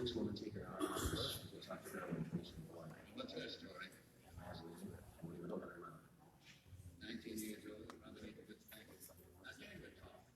What's that story? 19 years old, underneath a good spanking. I can't even talk.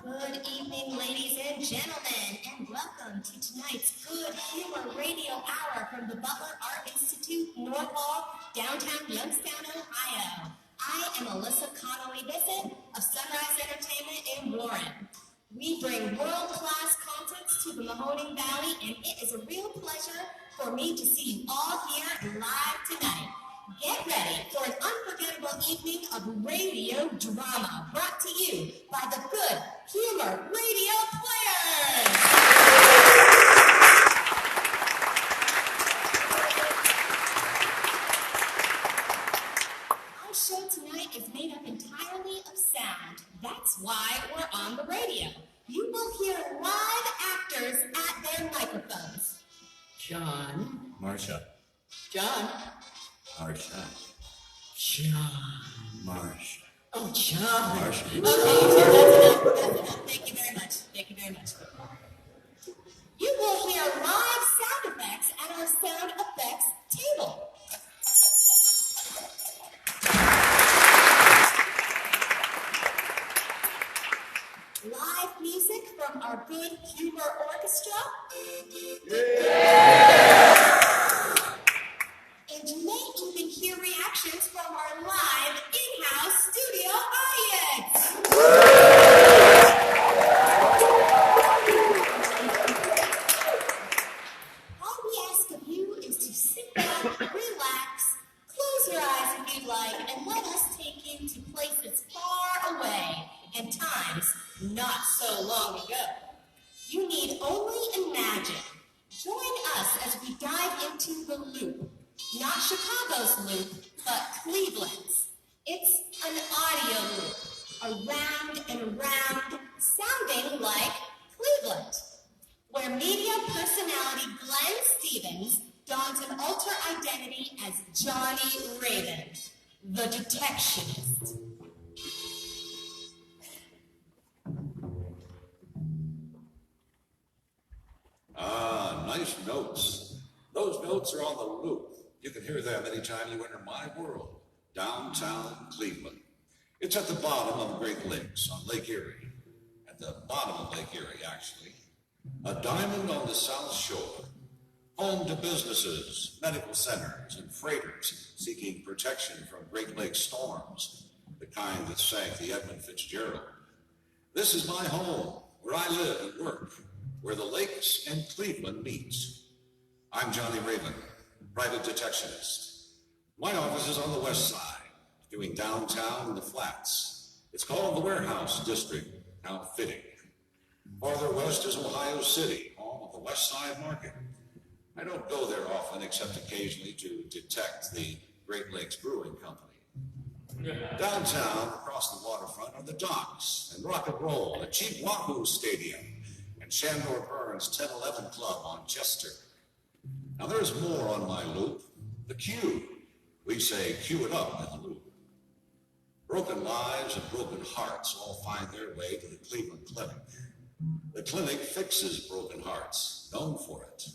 Good evening, ladies and gentlemen, and welcome to tonight's Good Humor Radio Hour from the Butler Art Institute, North Hall, downtown Youngstown, Ohio. I am Alyssa Connolly-Bissett of Sunrise Entertainment in Warren. We bring world-class concerts to the Mahoning Valley, and it is a real pleasure for me to see you all here live tonight. Get ready for an unforgettable evening of radio drama brought to you by the Good Humor Radio Players. Our show tonight is made up entirely of sound. That's why we're on the radio. You will hear live actors at their microphones. John. Marsha. John. Marsha. John. Marsha. Oh, John. Marsha. Okay, so that's enough. Thank you very much. Thank you very much. You will hear live sound effects at our sound effects table. Live music from our Good Humor Orchestra. And you may even hear reactions from our live in-house studio audience. All we ask of you is to sit back, relax, close your eyes if you'd like, and let us take you to places far away and times not so long ago. You need only imagine. Join us as we dive into the loop. Not Chicago's loop, but Cleveland's. It's an audio loop, around and around, sounding like Cleveland, where media personality Glenn Stevens dons an alter identity as Johnny Raven, the detectionist. Nice notes. Those notes are on the loop. You can hear them anytime you enter my world, downtown Cleveland. It's at the bottom of the Great Lakes on Lake Erie. At the bottom of Lake Erie, actually. A diamond on the South Shore. Home to businesses, medical centers, and freighters seeking protection from Great Lakes storms, the kind that sank the Edmund Fitzgerald. This is my home, where I live and work, where the lakes and Cleveland meets. I'm Johnny Raven, private detectionist. My office is on the west side, doing downtown and the flats. It's called the Warehouse District, how fitting. Farther west is Ohio City, home of the West Side Market. I don't go there often except occasionally to detect the Great Lakes Brewing Company. Downtown, across the waterfront, are the docks and rock and roll, a cheap Wahoo Stadium, and Shandor Burns 1011 Club on Chester. Now there's more on my loop. The Q. We say cue it up in the loop. Broken lives and broken hearts all find their way to the Cleveland Clinic. The clinic fixes broken hearts, known for it.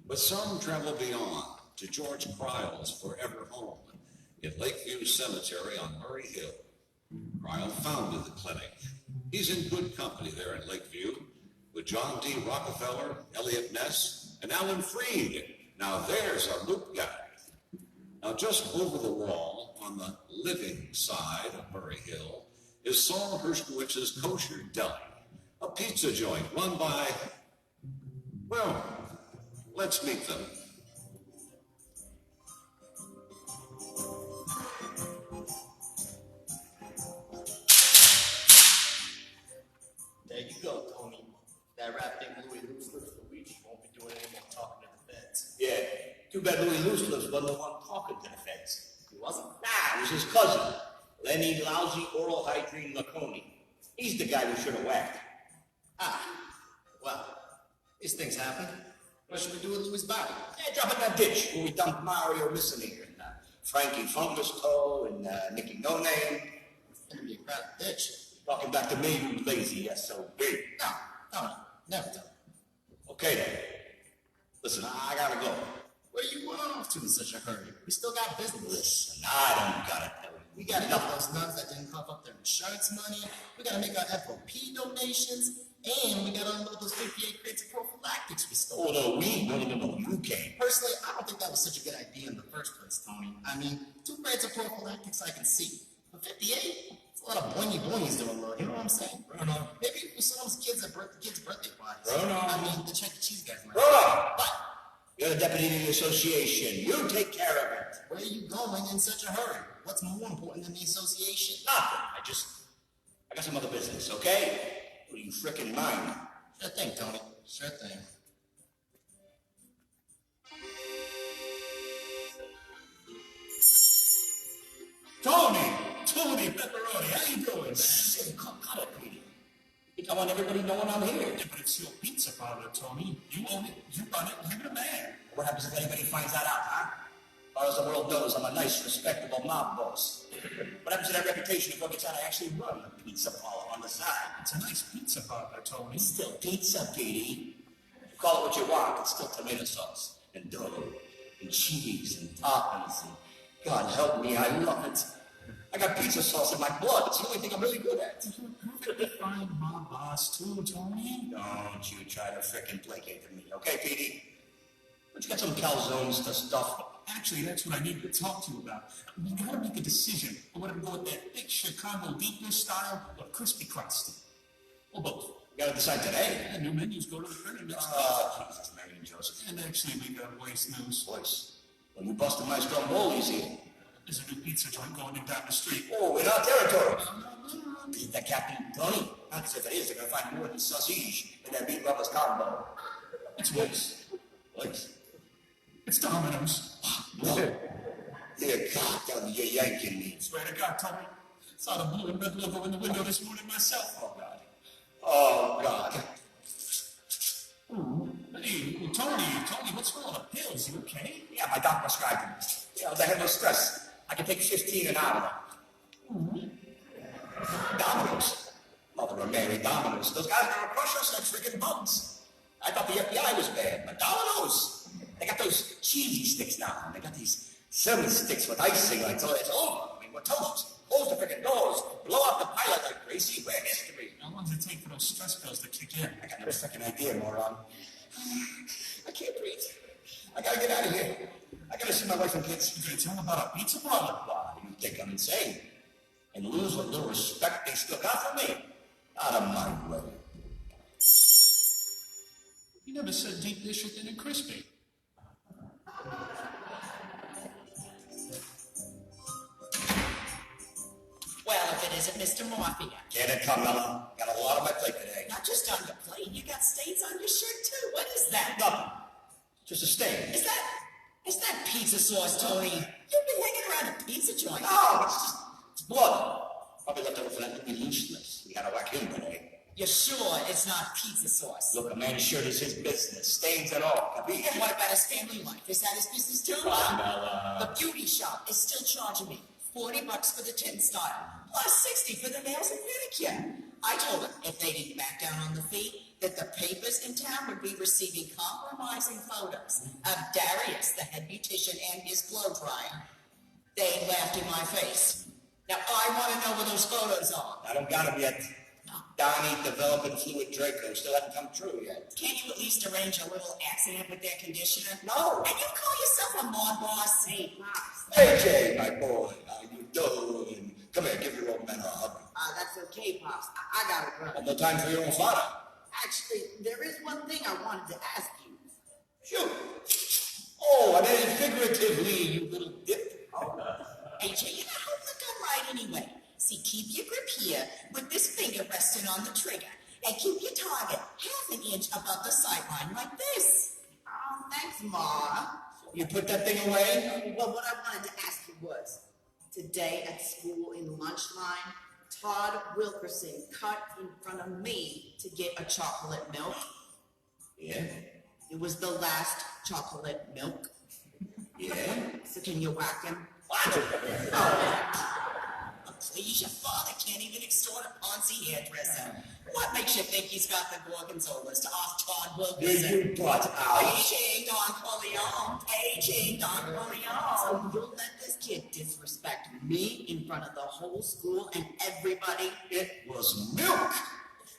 But some travel beyond to George Cryle's Forever Home in Lakeview Cemetery on Murray Hill. Cryle founded the clinic. He's in good company there in Lakeview with John D. Rockefeller, Elliot Ness, and Alan Freed. Now there's our loop guy. Now just over the wall on the living side of Murray Hill is Saul Hershkowitz's Kosher Deli, a pizza joint run by, well, let's meet them. There you go, Tony. That rap thing Louis Loose Lips for weeks won't be doing any more talking to the feds. Yeah, too bad Louis Loose Lips wasn't the one talking to the feds. He wasn't? Nah, it was his cousin, Lenny Lousy Oral Hydrine Marconi. He's the guy who should have whacked. Ah, well, These things happen. What should we do with Louis' body? Yeah, drop it in that ditch where we dumped Mario Missinier and Frankie Fungus Toe and Nicky No Name. It's gonna be a crowded ditch. Talking back to me, you lazy SOB. No, never done. Okay then. Listen, I gotta go. Where you going off to in such a hurry? We still got business. Listen, I don't gotta tell you. We gotta help those nuns that didn't cough up their insurance money. We gotta make our FOP donations. And we gotta unload those 58 crates of prophylactics we stole. Oh, no, you can't. Personally, I don't think that was such a good idea in the first place, Tony. I mean, 2 crates of prophylactics I can see. But 58? It's a lot of boingy-boingies doing low. You know what I'm saying? Bruno. Maybe we saw those kids at kids' birthday parties. Bruno. I mean, the Chuck E. Cheese guys. Bruno! What? You're the deputy of the association. You take care of it. Where are you going in such a hurry? What's more important than the association? Nothing. I got some other business, okay? What do you frickin' mind? Sure thing, Tony. Sure thing. Tony Pepperoni, how you doing, man? Say, cut it, Petey. You think I want everybody knowing I'm here? Yeah, but it's your pizza parlor, Tony. You own it, you run it, you're the man. What happens if anybody finds that out, huh? As far as the world knows, I'm a nice, respectable mob boss. What happens to that reputation if one gets out to actually run a pizza parlor on the side? It's a nice pizza parlor, Tony. It's still pizza, Petey. You call it what you want, it's still tomato sauce, and dough, and cheese, and toppings, and God help me, I love it. I got pizza sauce in my blood. It's the only thing I'm really good at. You're a perfectly fine mob boss, too, Tony. Don't you try to frickin' placate to me, okay, Petey? But you got some calzones to stuff. Actually, that's what I need to talk to you about. We gotta make a decision on whether to go with that big Chicago deep dish style or crispy crust. Or both. We gotta decide today. Yeah, new menus go to the printer next week. Oh, Jesus, Mary and Joseph. And actually, we got voice news. Voice? Well, you busted my stromboli's here. There's a new pizza joint going in down the street. Oh, in our territory. No. Beat the captain, Tony. Not as if it is, they're gonna find more than sausage in that meat lovers combo. It's Voice. Voice? It's Domino's. No. Dear God, tell me you're yanking me. Swear to God, Tony. Saw the blue and red logo in the window this morning myself. Oh, God. Oh, God. Ooh. Hey, Tony, what's wrong with the pills? You okay? Yeah, my doctor prescribed them. Yeah, I have no stress. I can take 15 an hour. Domino's. Mother of Mary, Domino's. Those guys are gonna crush us like freaking bugs. I thought the FBI was bad, but Domino's. They got those cheesy sticks now. They got these cinnamon sticks with icing like, so it's over. I mean, we're toast. Close the freaking doors. Blow up the pilot like crazy. We're history. How long does it take for those stress pills to kick in? I got no freaking idea, moron. I can't breathe. I gotta get out of here. I gotta see my wife and kids. You're gonna tell them about a pizza parlor? Why, you think I'm insane? And lose what little respect they still got for me? Out of my way. You never said deep dish or thin and crispy. Well, if it isn't Mr. Morphia. Get it, Carmella. Got a lot on my plate today. Not just on your plate, you got stains on your shirt too. What is that? Nothing. Just a stain. Is that pizza sauce, Tony? You've been hanging around a pizza joint. No, it's blood. Probably left over from that Louis Loose. We gotta whack him today. You're sure it's not pizza sauce? Look, a man's shirt is his business. Stains and all. And what about his family life? Is that his business too? Carmella. The beauty shop is still charging me $40 for the tin style, plus $60 for the nails and pedicure. I told him if they didn't back down on the fee, that the papers in town would be receiving compromising photos of Darius, the head beautician, and his blow dryer. They laughed in my face. Now I want to know where those photos are. I don't got him yet. Donnie developing fluid Draco still hasn't come true yet. Can't you at least arrange a little accident with their conditioner? No. And you call yourself a mob boss? Hey, Pops. Hey, Jay, my boy. How you doing? Come here, give your old man a hug. That's okay, Pops. I got it, brother. Have no time for your own father. Actually, there is one thing I wanted to ask you. Shoot. Oh, I meant figuratively, you little dip. Hey, Jay, you know, look all right anyway. See, keep your grip here with this finger resting on the trigger. And keep your target half an inch above the sideline like this. Oh, thanks, Ma. You put that thing away? Well, what I wanted to ask you was, today at school in lunch line, Todd Wilkerson cut in front of me to get a chocolate milk. Yeah? It was the last chocolate milk. Yeah? So can you whack him? What? Oh, please, your father can't even extort a Ponzi hairdresser. What makes you think he's got the gorgonzolas to off Todd Wilkinson? You butt out. Paging Don Corleone. Paging Don Corleone. So you'll let this kid disrespect me in front of the whole school and everybody? It was milk.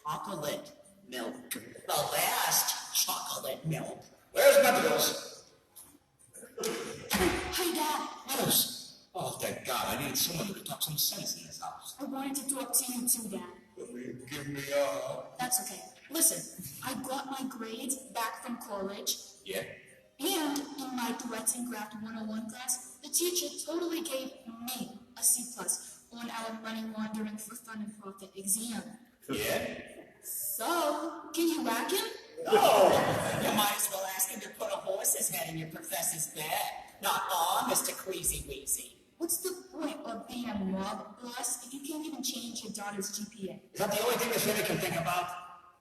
Chocolate milk. The last chocolate milk. Where's Meadows? Hey, Dad. Meadows. Oh, thank God. I needed someone who could talk some sense in this house. I wanted to talk to you too, Dad. Give me a... That's okay. Listen, I got my grades back from college, Yeah? and in my Threats and Craft 101 class, the teacher totally gave me a C+ on our money laundering for fun and profit exam. Yeah? So, can you whack him? No! You might as well ask him to put a horse's head in your professor's bed. Not on, Mr. Queasy Weezy. What's the point of being a mob boss if you can't even change your daughter's GPA? Is that the only thing this family can think about?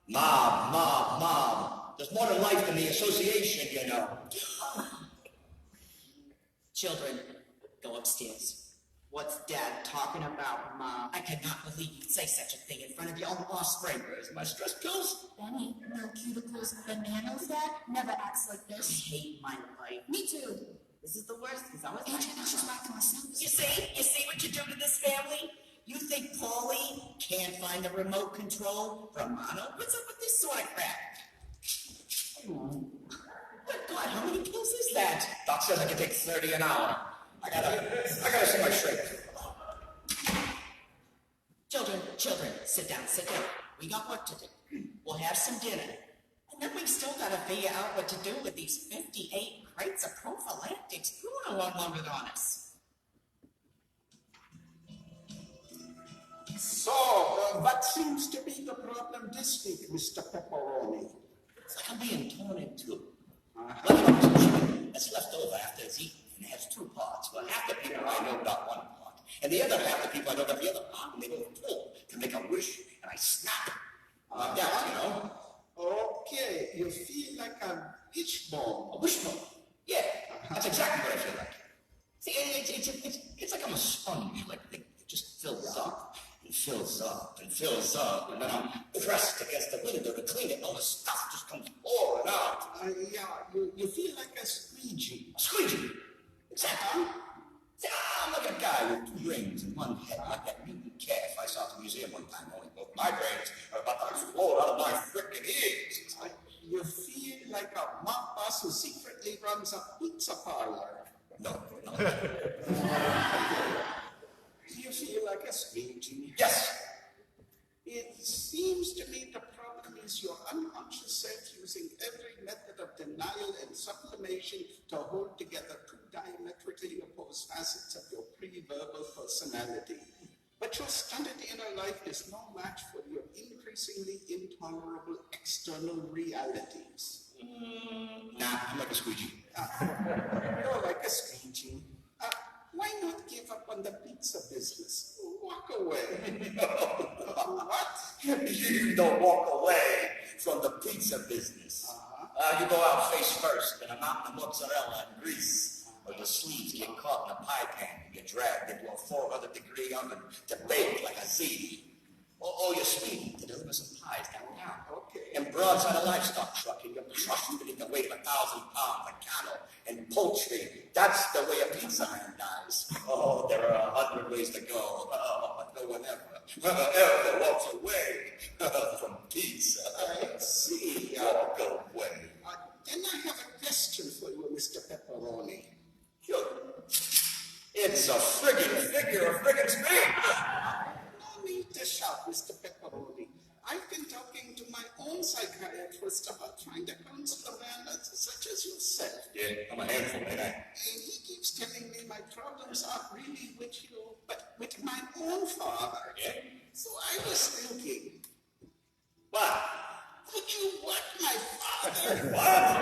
Mob. There's more to life than the association, you know. Children, go upstairs. What's Dad talking about, Mom? I cannot believe you'd say such a thing in front of your own offspring. Where's my stress pills? Benny, no cuticles and bananas, Dad, never acts like I this. hate my life. Me too. This is the worst, because I was AJ, that's just back to myself. You see what you do to this family? You think Paulie can't find the remote control from Mono? What's up with this sort of crap? Good God, how many pills is that? Doc says I can take 30 an hour. I gotta see my shrink. Children, sit down. We got work to do. We'll have some dinner. And then we've still got to figure out what to do with these 58 crates of prophylactics Bruno unloaded on us. So, what seems to be the problem this week, Mr. Pepperoni? It's like I'm being torn in two. One of them is chicken that's left over after it's eaten, and it has two parts. Well, half the people I know got one part, and the other half the people I know got the other part, and they both pull to make a wish, and I snap. Like that, you know? Okay, you feel like a wishbone. A wishbone. Yeah, that's exactly what I feel like. See, it's like I'm a sponge, like it just fills up and fills up and fills up, and then I'm pressed against the window to clean it, and all the stuff just comes pouring out. Yeah, you feel like a squeegee. A squeegee. Exactly. See, I'm like a guy with two brains and one head, like that mutant calf I saw at the museum one time, only both my brains are about to explode out of my frickin' ears. You feel like a mob boss who secretly runs a pizza parlor. No. You feel like a squeegee. Yes. It seems to me the problem is your unconscious self using every method of denial and sublimation to hold together two diametrically opposed facets of your pre-verbal personality. But your stunted inner life is no match for your increasingly intolerable external realities. Nah, I'm like a squeegee. You're like a squeegee. Why not give up on the pizza business? Walk away. What? You don't walk away from the pizza business. You go out face first in a mountain of mozzarella and grease, or your sleeves get caught in a pie pan and get dragged into a 400-degree oven to bake like a ziti. Or you speed to deliver some pies downtown. Okay. And broadside a livestock truck, and you're crushed beneath the weight of 1,000 pounds of cattle and poultry. That's the way a pizza man dies. Oh, there are 100 ways to go. But no one ever walks away from pizza. I see. Walk away. Then I have a question for you, Mr. Pepperoni. Sure. It's a friggin' figure of friggin' speech. No need to shout, Mr. Pepperoni. I've been talking to my own psychiatrist about trying to counsel a man such as yourself. Yeah, I'm a handful, ain't I? And he keeps telling me my problems aren't really with you, but with my own father. Yeah? So I was thinking, What? could you what my father? What?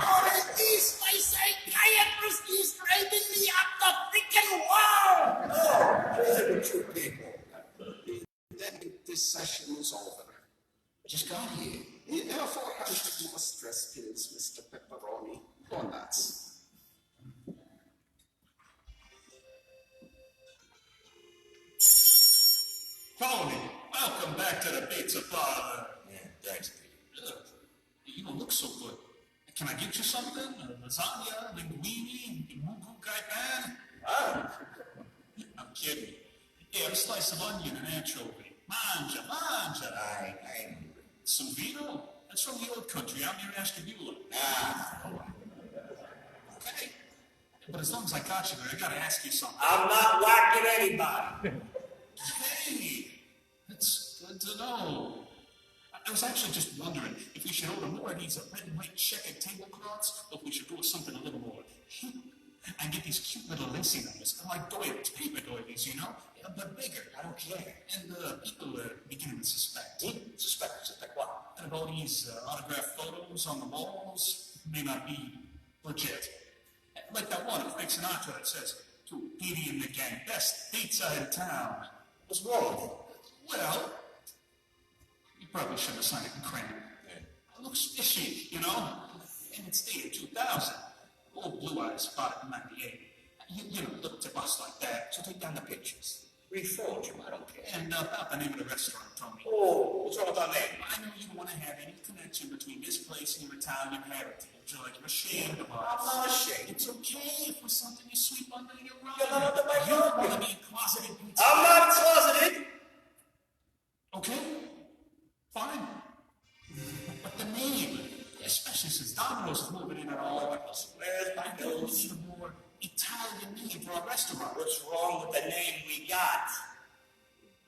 Or at least my psychiatrist is driving me up the freaking wall! No, visit with two people. Then this session is over. I just got here. Here, 400 more stress pills, Mr. Pepperoni. Or nuts. Tony, welcome back to the pizza parlor. Yeah, thanks, Peter. Ugh, you don't look so good. Can I get you something? Lasagna, linguine, mugu caipan? Ah, I'm kidding. Yeah, a slice of onion and anchovy. Manja, manja. I Some vino? That's from the old country. I'm near Ashtabula. Okay. But as long as I got you there, I gotta ask you something. I'm not whacking anybody. Hey, that's good to know. I was actually just wondering if we should order more of these red and white checkered tablecloths, or if we should go with something a little more hip and get these cute little lacy numbers, like doilies, paper doilies, you know, but bigger. I don't care. And people are beginning to suspect. Suspect what? And all these autographed photos on the walls may not be legit. Like that one of Frank Sinatra that says, "To Petey and the gang, best pizza in town." What's wrong with it? Well, you probably should have signed it in crayon. It looks fishy, you know? And it's dated 2000. Old Blue Eyes bought it in 98. You know, look to us like that. So take down the pictures. Reforge them, I don't care. And about the name of the restaurant, Tony. Oh, what's wrong with that name? I know you don't want to have any connection between this place and your Italian heritage. You're like, you're ashamed of us. I'm not ashamed. It's okay if we're something you sweep under your rug. You're not under my You don't rug. want to be closeted pizza. I'm not closeted. Okay, fine. But the name, especially since Domino's is moving in and all, Where's my I know we nose? need a more Italian name for our restaurant. What's wrong with the name we got?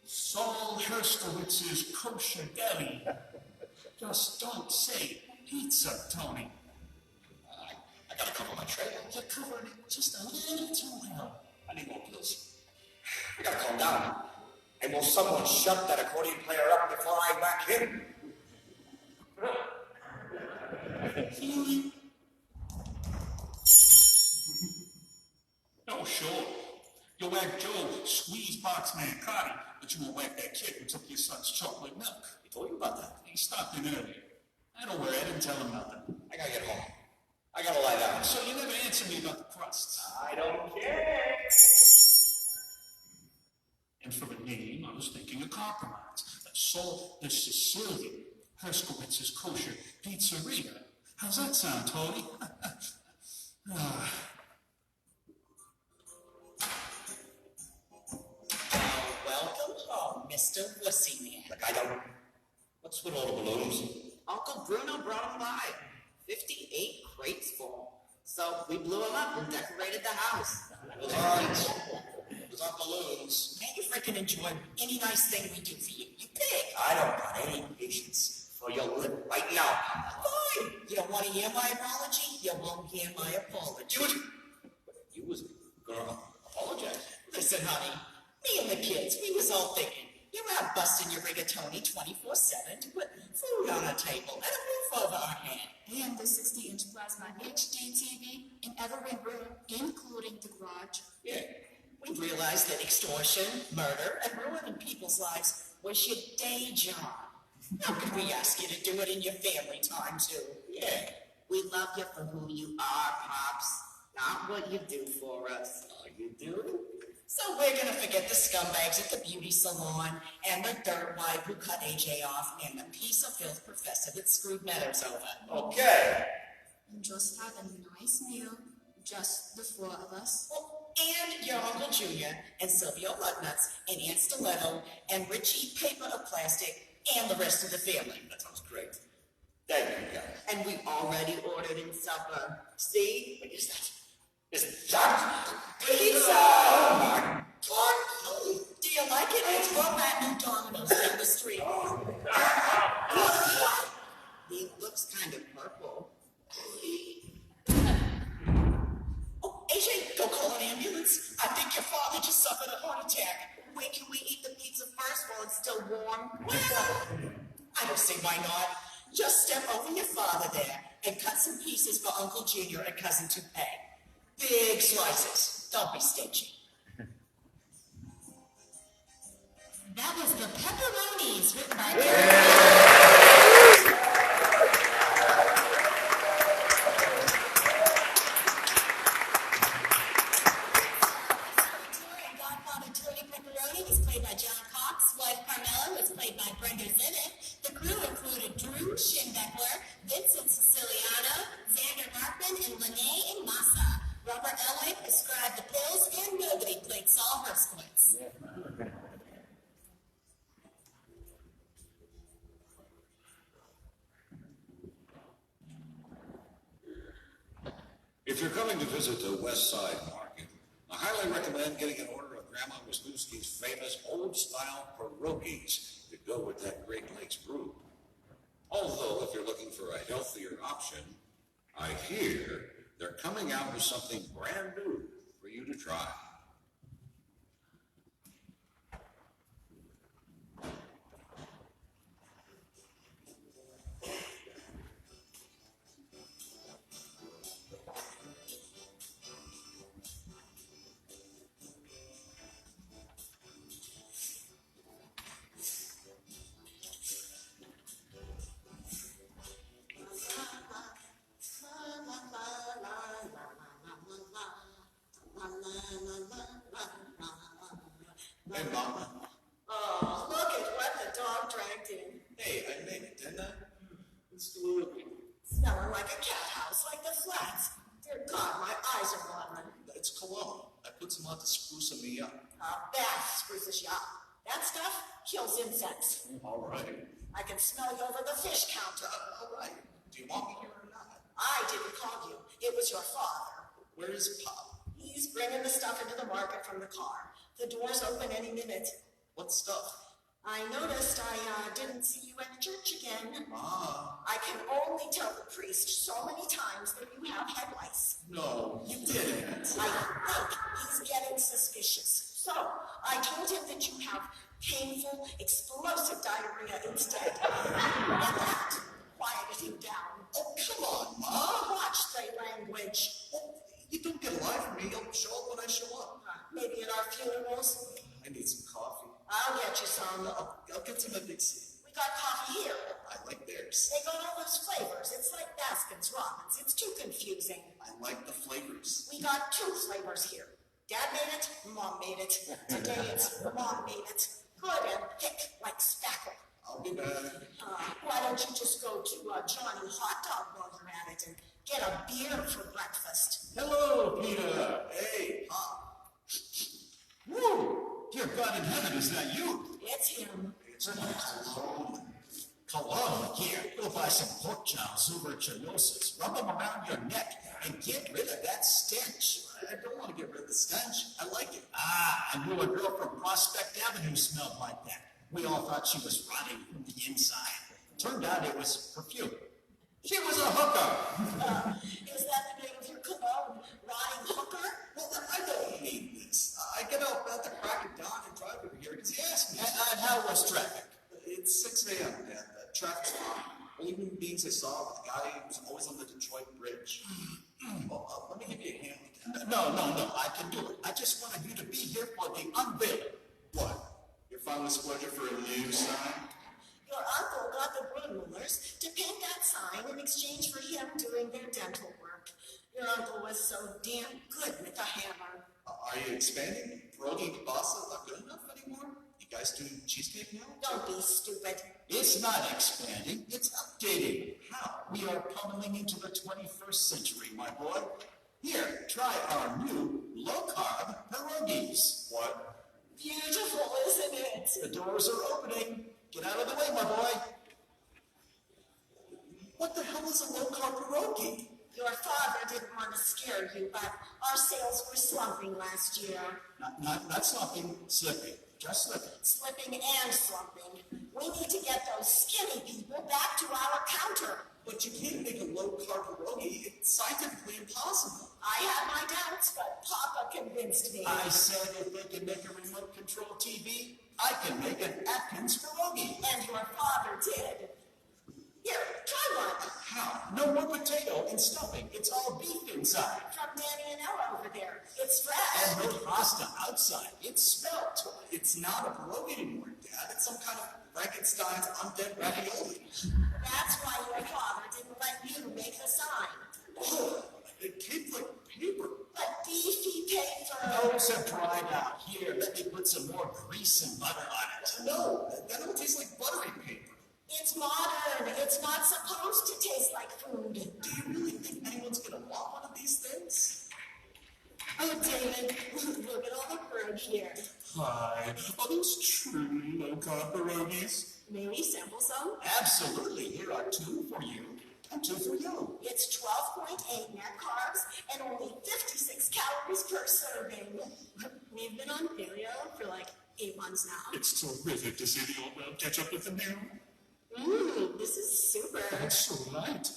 Saul Herskowitz's Kosher Deli. Just don't say pizza, Tony. I gotta cover my trail. You're covering it just a little too well. I need more pills. We gotta calm down. And will someone shut that accordion player up before I whack him? Huey? Oh, sure. You'll whack Joe, squeeze box man Cotty, but you won't whack that kid who took your son's chocolate milk. He told you about that. He stopped in earlier. I don't worry, I didn't tell him nothing. I gotta get home. I gotta lie down. So you never answered me about the crusts. I don't care. And for a name, I was thinking a compromise. Saul the Sicilian, Herskowitz's Kosher Pizzeria. How's that sound, Tony? Welcome home, Mr. Wussy Man. Look, I don't. What's with all the balloons? Uncle Bruno brought them by. 58 crates full. So we blew them up and decorated the house. Those aren't balloons. Can't you freaking enjoy any nice thing we do for you? You pick. I don't got any patience for your lip right now. Fine. You don't want to hear my apology? You won't hear my apology. You was gonna apologize. Listen, honey. Me and the kids, we was all thinking, you're out busting your rigatoni 24/7 to put food on a table and a roof over our head. And the 60-inch plasma HD TV in every room, including the garage. Yeah. We realized that extortion, murder, and ruining people's lives was your day job. How could we ask you to do it in your family time, too? Yeah. We love you for who you are, Pops, not what you do for us. Oh, you do? So we're gonna forget the scumbags at the beauty salon, and the dirt wife who cut AJ off, and the piece of filth professor that screwed Meadows over. Okay. And just have a nice meal, just the four of us. Oh, and your Uncle Junior, and Silvio Lugnuts, and Aunt Stiletto, and Richie Paper of Plastic, and the rest of the family. That sounds great. Thank you, guys. And we already ordered in supper. See? What is that? Is that Pizza! Oh my God! Do you like it? It's from that new Domino's down the street. He looks kind of purple. Oh, AJ, go call an ambulance. I think your father just suffered a heart attack. Wait, can we eat the pizza first while it's still warm? I don't see why not. Just step over your father there and cut some pieces for Uncle Junior and Cousin Toupee. Big slices. Don't be stingy. That was The Pepperonis, written by crew included Drew Schindbeckler, Vincent Siciliano, Xander Markman, and Lene and Massa. Robert Elwick described the pills, and nobody played Saul Herskowitz. If you're coming to visit the West Side Market, I highly recommend getting an order of Grandma Wisniewski's famous old-style pierogies to go with that Great Lakes brew. Although, if you're looking for a healthier option, I hear they're coming out with something brand new for you to try. Hey, Mama. Oh, look at what the dog dragged in. Hey, I made it, didn't I? It's delicious. Smelling like a cat house, like the flats. Dear God, my eyes are watering. It's cologne. I put some on to spruce me up. A bath spruces you up. That stuff kills insects. All right. I can smell you over the fish counter. All right. Do you want me here or not? I didn't call you. It was your father. Where is Pop? He's bringing the stuff into the market from the car. The door's open any minute. What stuff? I noticed I didn't see you at church again. Ma. I can only tell the priest so many times that you have head lice. No, you didn't. I think he's getting suspicious. So I told him that you have painful, explosive diarrhea instead. And that quieted him down. Oh, come on, Ma. Watch the language. Oh, you don't get a lie from me. I'll show up when I show up. Maybe at our funerals. I need some coffee. I'll get you some. I'll get some at Big C. We got coffee here. I like theirs. They got all those flavors. It's like Baskin's Robbins. It's too confusing. I like the flavors. We got 2 flavors here. Dad made it, Mom made it. Today it's Mom made it. Good and thick like spackle. I'll be back. Why don't you just go to Johnny Hot Dog while you're at it and get a beer for breakfast? Hello, Peter. Hey, Pop. Woo! Dear God in heaven, is that you? It's him. It's cologne. Cologne, here. Go buy some pork chops over at Chinosis. Rub them around your neck and get rid of that stench. I don't want to get rid of the stench. I like it. Ah, I knew a girl from Prospect Avenue smelled like that. We all thought she was rotting from the inside. Turned out it was perfume. She was a hooker. Is that the name of your cologne? Rotting hooker? Well, I don't need this. I get up at the crack of dawn and drive over here because he asked me. And how was traffic? It's 6 a.m. and traffic's fine. Only human beings I saw were the guy who was always on the Detroit Bridge. Well, let me give you a hand with that. No, I can do it. I just wanted you to be here for the unveiling. What? You're finally splurging for a new sign? Your uncle got the Brunmüllers to paint that sign in exchange for him doing their dental work. Your uncle was so damn good with a hammer. Are you expanding? Pierogi and pasta not good enough anymore? You guys doing cheesecake now? Don't be stupid. It's not expanding, it's updating. How? We are pummeling into the 21st century, my boy. Here, try our new low-carb pierogies. What? Beautiful, isn't it? The doors are opening. Get out of the way, my boy. What the hell is a low-carb pierogi? Your father didn't want to scare you, but our sales were slumping last year. Not slumping, slipping. Just slipping. Slipping and slumping. We need to get those skinny people back to our counter. But you can't make a low-carb pierogi. It's scientifically impossible. I had my doubts, but Papa convinced me. I said if they can make a remote control TV, I can make an Atkins pierogi. And your father did. Here, try one. How? No more potato and stuffing. It's all beef inside. From Danny and Ella over there. It's fresh. And no pasta outside. It's spelt. It's not a pierogi anymore, Dad. It's some kind of Frankenstein's undead ravioli. That's why your father didn't let you make the sign. Oh, it tastes like paper. But beefy paper. Those have dried out. Here, let me put some more grease and butter on it. No, that don't taste like buttery paper. It's It's modern. It's not supposed to taste like food. Do you really think anyone's gonna want one of these things? Oh, David, look at all the birds here. Hi. Are those truly low-carb pierogies? May we sample some? Absolutely. Here are 2 for you and 2 for you. It's 12.8 net carbs and only 56 calories per serving. We've been on paleo for like 8 months now. It's terrific to see the old world catch up with the new. This is super. That's so right.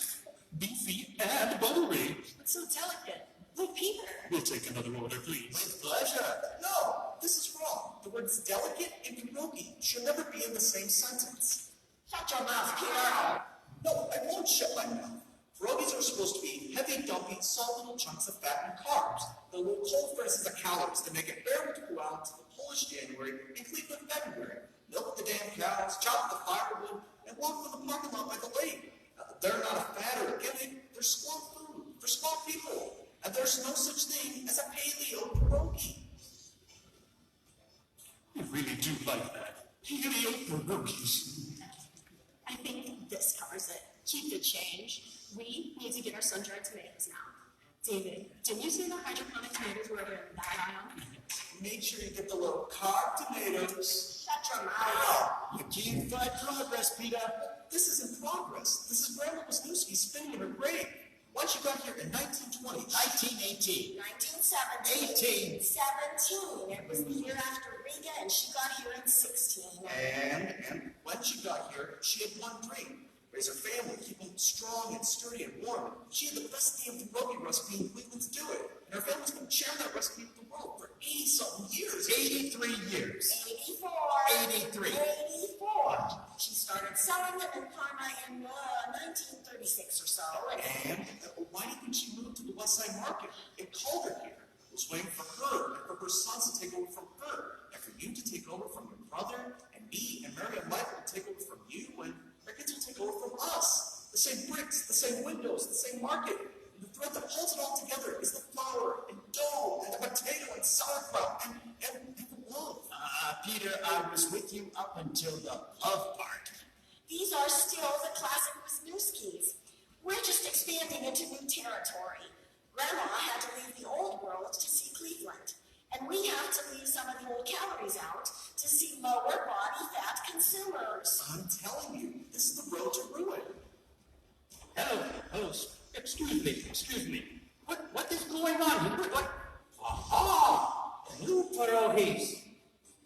Beefy and buttery. It's so delicate. Like Peter. We'll take another order, please. With pleasure. No, this is wrong. The words delicate and pierogi should never be in the same sentence. Shut your mouth, Peter. No, I won't shut my mouth. Pierogies are supposed to be heavy, dumpy, small little chunks of fat and carbs. The little cold versus the calories to make it bearable to go out to the Polish January and Cleveland February. Milk the damn cows, chop the firewood, and walk from the parking lot by the lake. They're not a fad or a gimmick. They're small food for small people. And there's no such thing as a paleo pierogi. I really do like that. Paleo pierogies. I think this covers it. Keep the change. We need to get our sun-dried tomatoes now. David, didn't you say the hydroponic tomatoes were over in that aisle? Make sure you get the low carb tomatoes. Shut your mouth. You can't fight progress, Peter. This isn't progress. This is Grandma Wisniewski spinning in her grave. Once you got here in 1920, 1918. 1917. 17. It was the year after Riga, and she got here in 16. And when she got here, she had one dream. Raise her family, keep them strong and sturdy and warm. She had the best damn pierogi recipe in Cleveland to do it. And her family's been sharing that recipe with the world for 80-something years. 83 years. 84. 83. 84. She started selling them in Parma in 1936 or so. And why didn't she move to the West Side Market and called her here? It was waiting for her and for her sons to take over from her. And for you to take over from your brother, and me and Mary and Michael to take over from you, and our kids will take over from us. The same bricks, the same windows, the same market. And the thread that holds it all together is the flour and dough and the potato and sauerkraut and the love. Peter, I was with you up until the love part. These are still the classic Wisniewskis. We're just expanding into new territory. Grandma had to leave the old world to see Cleveland. And we have to leave some of the old calories out to see lower body fat consumers. I'm telling you, this is the road to ruin. Hello, excuse me. What is going on here? What? Aha! New pierogies.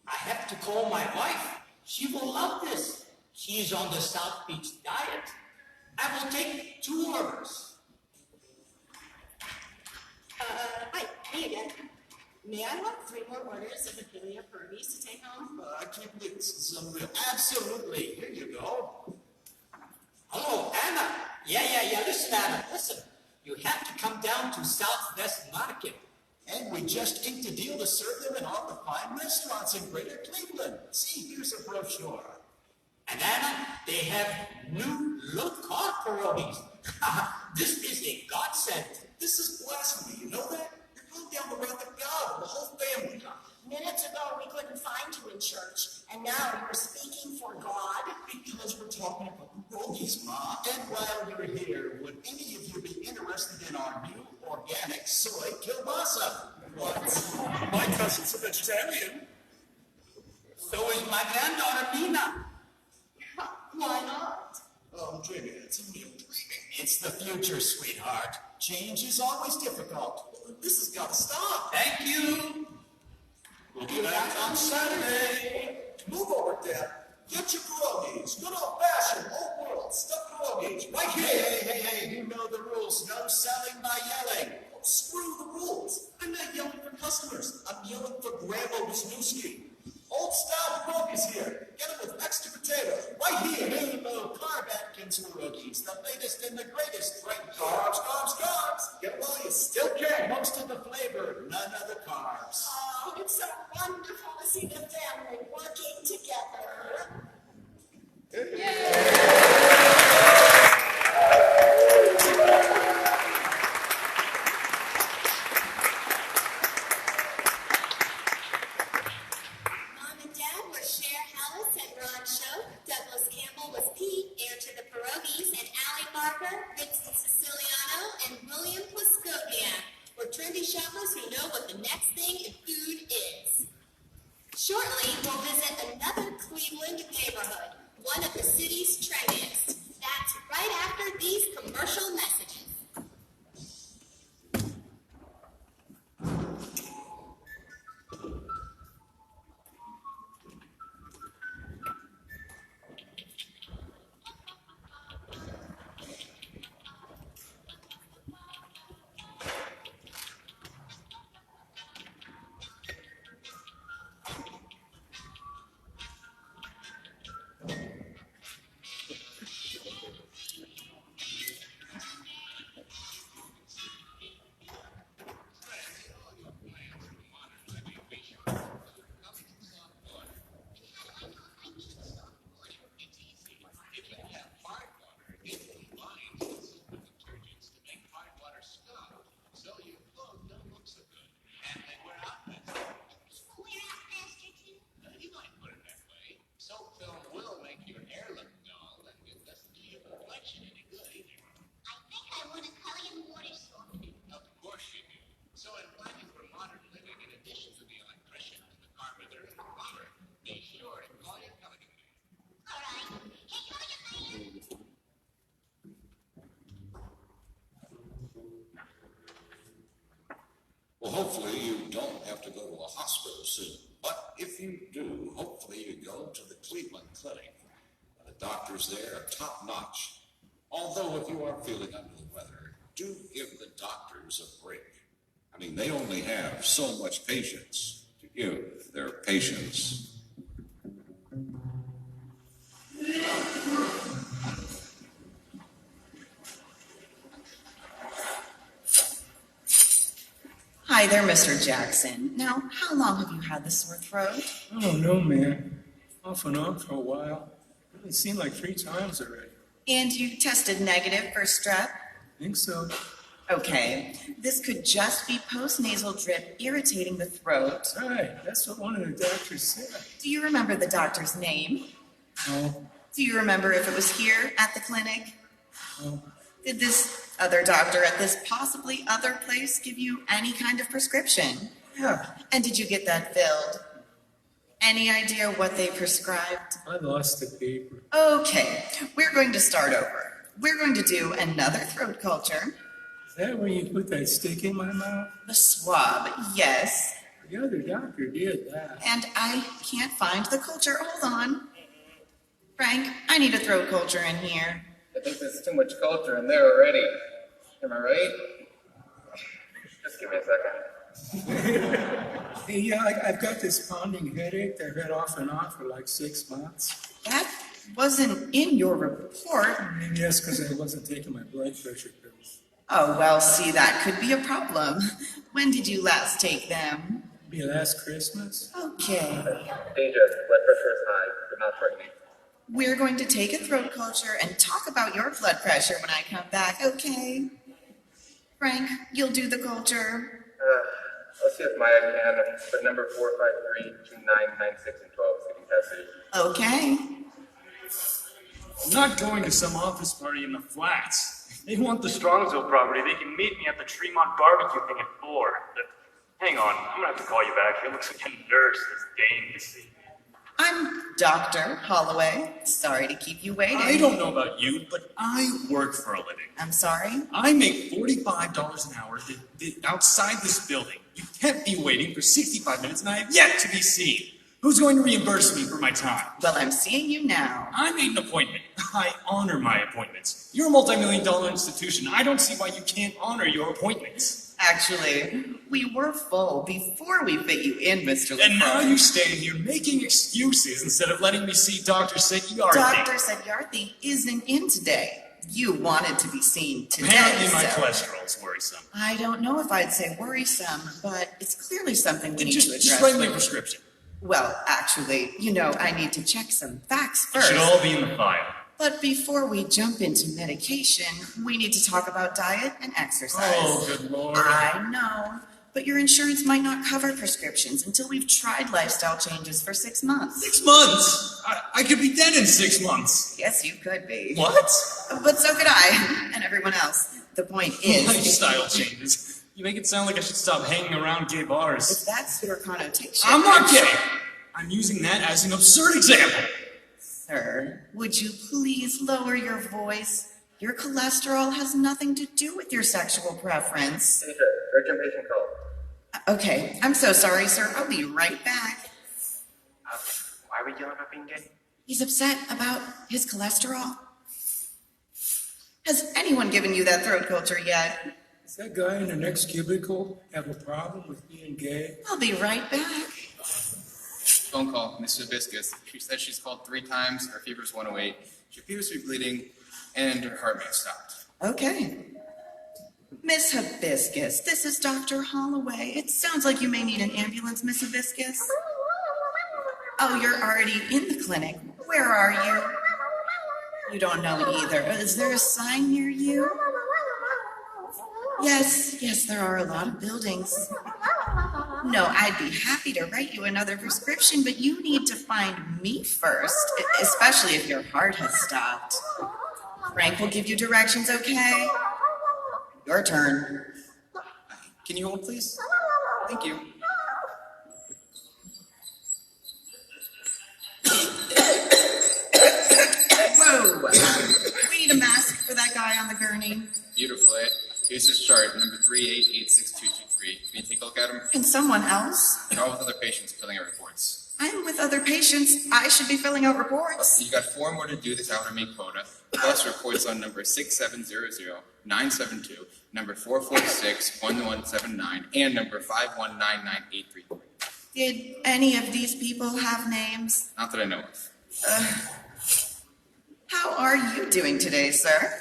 I have to call my wife. She will love this. She's on the South Beach diet. I will take 2 orders. Hi, me again. May I have 3 more orders of the paleo pierogies to take home? I can't believe this is unreal. Absolutely. Here you go. Hello, Anna. Yeah. Listen, Anna. Listen. You have to come down to Southwest Market. And we just inked a deal to serve them in all the fine restaurants in Greater Cleveland. See, here's a brochure. And Anna, they have new low-carb pierogies. This is a godsend. This is blasphemy, you know that? You're going down the wrath of God and the whole family. Minutes ago, we couldn't find you in church, and now you're speaking for God? Because we're talking about pierogies, Ma. And while you're here, would any of you be interested in our new organic soy kielbasa? What? My cousin's a vegetarian. So is my granddaughter, Nina. Why not? Oh, I'm dreaming. It's a real dreaming. It's the future, sweetheart. Change is always difficult. This has got to stop. Thank you. We'll be back on Saturday. Move over there. Get your pierogies. Good old-fashioned, old-world stuffed pierogies. Right here. Hey, you know the rules. No selling by yelling. Oh, screw the rules. I'm not yelling for customers. I'm yelling for Grandma Wisniewski. Old-style pierogies here. Get them with extra potatoes. Right here. New low-carb Atkins pierogies. The latest and the greatest. Right Carbs, carbs, carbs. Get them while you still can. Most of the flavor, none of the carbs. Oh, it's so wonderful to see the family working together. Mom and Dad were Cher Hallis and Ron Show. Douglas Campbell was Pete. have to go to a hospital soon. But if you do, hopefully you go to the Cleveland Clinic. The doctors there are top-notch. Although if you are feeling under the weather, do give the doctors a break. I mean, they only have so much patience to give their patients. Hi there, Mr. Jackson. Now, how long have you had the sore throat? I don't know, man. Off and on for a while. It seemed like 3 times already. And you tested negative for strep? Think so. Okay, this could just be postnasal drip irritating the throat. Right, that's what one of the doctors said. Do you remember the doctor's name? No, Do you remember if it was here at the clinic? no. Did this other doctor at this possibly other place give you any kind of prescription? Yeah, And did you get that filled? Any idea what they prescribed? I lost the paper. Okay, we're going to start over. We're going to do another throat culture. Is that where you put that stick in my mouth? The swab, yes. The other doctor did that. And I can't find the culture. Hold on. Frank, I need a throat culture in here. I think there's too much culture in there already. Am I right? Just give me a second. Hey, yeah, I've got this pounding headache that I've had off and on for like 6 months. That wasn't in your report. Maybe that's because I wasn't taking my blood pressure pills. Oh, well, see, that could be a problem. When did you last take them? Maybe last Christmas? Okay. Danger, blood pressure is high, but not frightening. We're going to take a throat culture and talk about your blood pressure when I come back, okay? Frank, you'll do the culture. Let's see if Maya can, but number 453-2996 and 12 is getting tested. Okay. I'm not going to some office party in the flats. If they want the Strongsville property, they can meet me at the Tremont barbecue thing at 4. Hang on, I'm gonna have to call you back. It looks like a nurse is Dane to see. I'm Dr. Holloway. Sorry to keep you waiting. I don't know about you, but I work for a living. I'm sorry? I make $45 an hour outside this building. You can't be waiting for 65 minutes, and I have yet to be seen. Who's going to reimburse me for my time? Well, I'm seeing you now. I made an appointment. I honor my appointments. You're a multi-million-dollar institution. I don't see why you can't honor your appointments. Actually, we were full before we fit you in, Mr. And now LaCroix. you stand here making excuses instead of letting me see Dr. Setyarthi. Dr. Setyarthi isn't in today. You wanted to be seen today, Apparently my so cholesterol is worrisome. I don't know if I'd say worrisome, but it's clearly something we Then need to address. just write me a prescription. Well, actually, I need to check some facts It first. should all be in the file. But before we jump into medication, we need to talk about diet and exercise. Oh, good Lord. I know, but your insurance might not cover prescriptions until we've tried lifestyle changes for 6 months. 6 months? I could be dead in 6 months. Yes, you could be. What? But so could I, and everyone else. The point is... Lifestyle changes. You make it sound like I should stop hanging around gay bars. If that's your connotation... I'm not kidding. I'm using that as an absurd example. Sir, would you please lower your voice? Your cholesterol has nothing to do with your sexual preference. Danger, urgent patient call. Okay, I'm so sorry, sir. I'll be right back. Why are we yelling about being gay? He's upset about his cholesterol. Has anyone given you that throat culture yet? Does that guy in the next cubicle have a problem with being gay? I'll be right back. Phone call, Miss Hibiscus. She said she's called 3 times, her fever's 108, she appears to be bleeding, and her heart may have stopped. Okay. Miss Hibiscus, this is Dr. Holloway. It sounds like you may need an ambulance, Miss Hibiscus. Oh, you're already in the clinic. Where are you? You don't know either. Is there a sign near you? Yes, there are a lot of buildings. No, I'd be happy to write you another prescription, but you need to find me first, especially if your heart has stopped. Frank will give you directions, okay? Your turn. Can you hold, please? Thank you. Whoa! We need a mask for that guy on the gurney. Beautiful, eh? Here's his chart, number 3886223. Can you take a look at him? And someone else? You're all with other patients filling out reports. I'm with other patients. I should be filling out reports. You got 4 more to do this hour to make quota, plus reports on number 6700972, number 4461179, and number 5199833. Did any of these people have names? Not that I know of. How are you doing today, sir?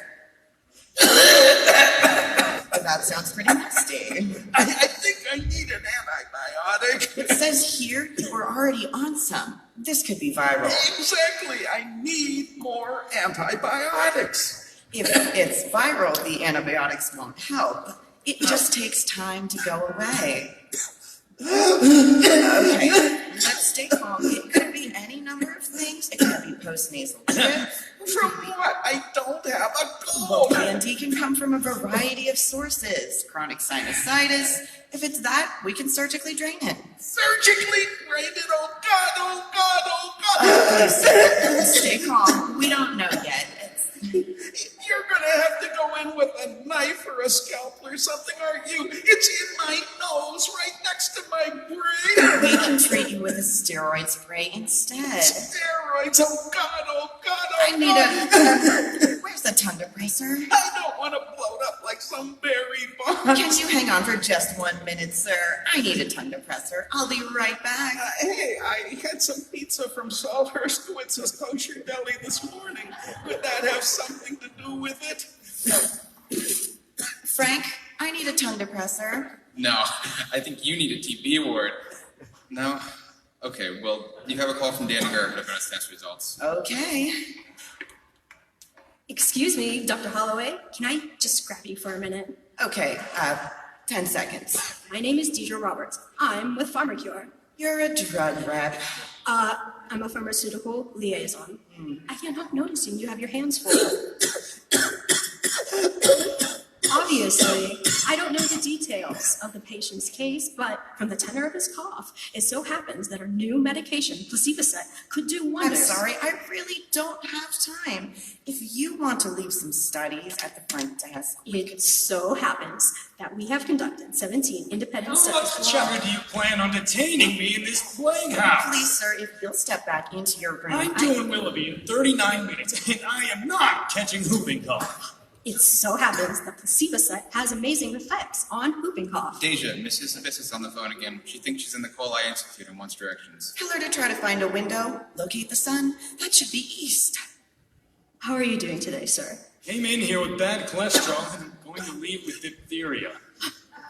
That sounds pretty nasty. I think I need an antibiotic. It says here you were already on some. This could be viral. Exactly. I need more antibiotics. If it's viral, the antibiotics won't help. It just takes time to go away. Okay, let's stay calm. It could be any number of things. It could be postnasal drip. From what? I don't have a Well, clue. candy can come from a variety of sources. Chronic sinusitis. If it's that, we can surgically drain it. Surgically drained it. Oh God, oh God, oh God. Please, stay calm. We don't know yet. You're gonna have to go in with a knife or a scalpel or something, aren't you? It's in my nose, right next to my brain. We can treat you with a steroid spray instead. Steroids, oh God, oh God, oh I need God. Where's the tongue depressor? I don't want to bloat up like some berry bomb. Can you hang on for just 1 minute, sir? I need a tongue depressor. I'll be right back. Hey, I had some pizza from Salthurst Witz's Kosher Deli this morning. Could that have something to do with it? Frank, I need a tongue depressor. No, I think you need a TB award. No? Okay, well, you have a call from Daniger about his test results. Okay. Excuse me, Dr. Holloway. Can I just grab you for a minute? Okay, 10 seconds. My name is Deidre Roberts. I'm with PharmaCure. You're a drug rep. I'm a pharmaceutical liaison. I can't help noticing you have your hands full. Obviously, I don't know the details of the patient's case, but from the tenor of his cough, it so happens that our new medication, Placibacet, could do wonders. I'm sorry, I really don't have time. If you want to leave some studies at the front desk, It so happens that we have conducted 17 independent How studies. much longer do you plan on detaining me in this plague house? Please, sir, if you'll step back into your room. I'm doing Willoughby in 39 minutes, and I am not catching whooping cough. It so happens that Placibacet has amazing effects on whooping cough. Deja, Mrs. Abyss is on the phone again. She thinks she's in the Cole Eye Institute and wants directions. Tell her to try to find a window, locate the sun. That should be east. How are you doing today, sir? Came in here with bad cholesterol and I'm going to leave with diphtheria.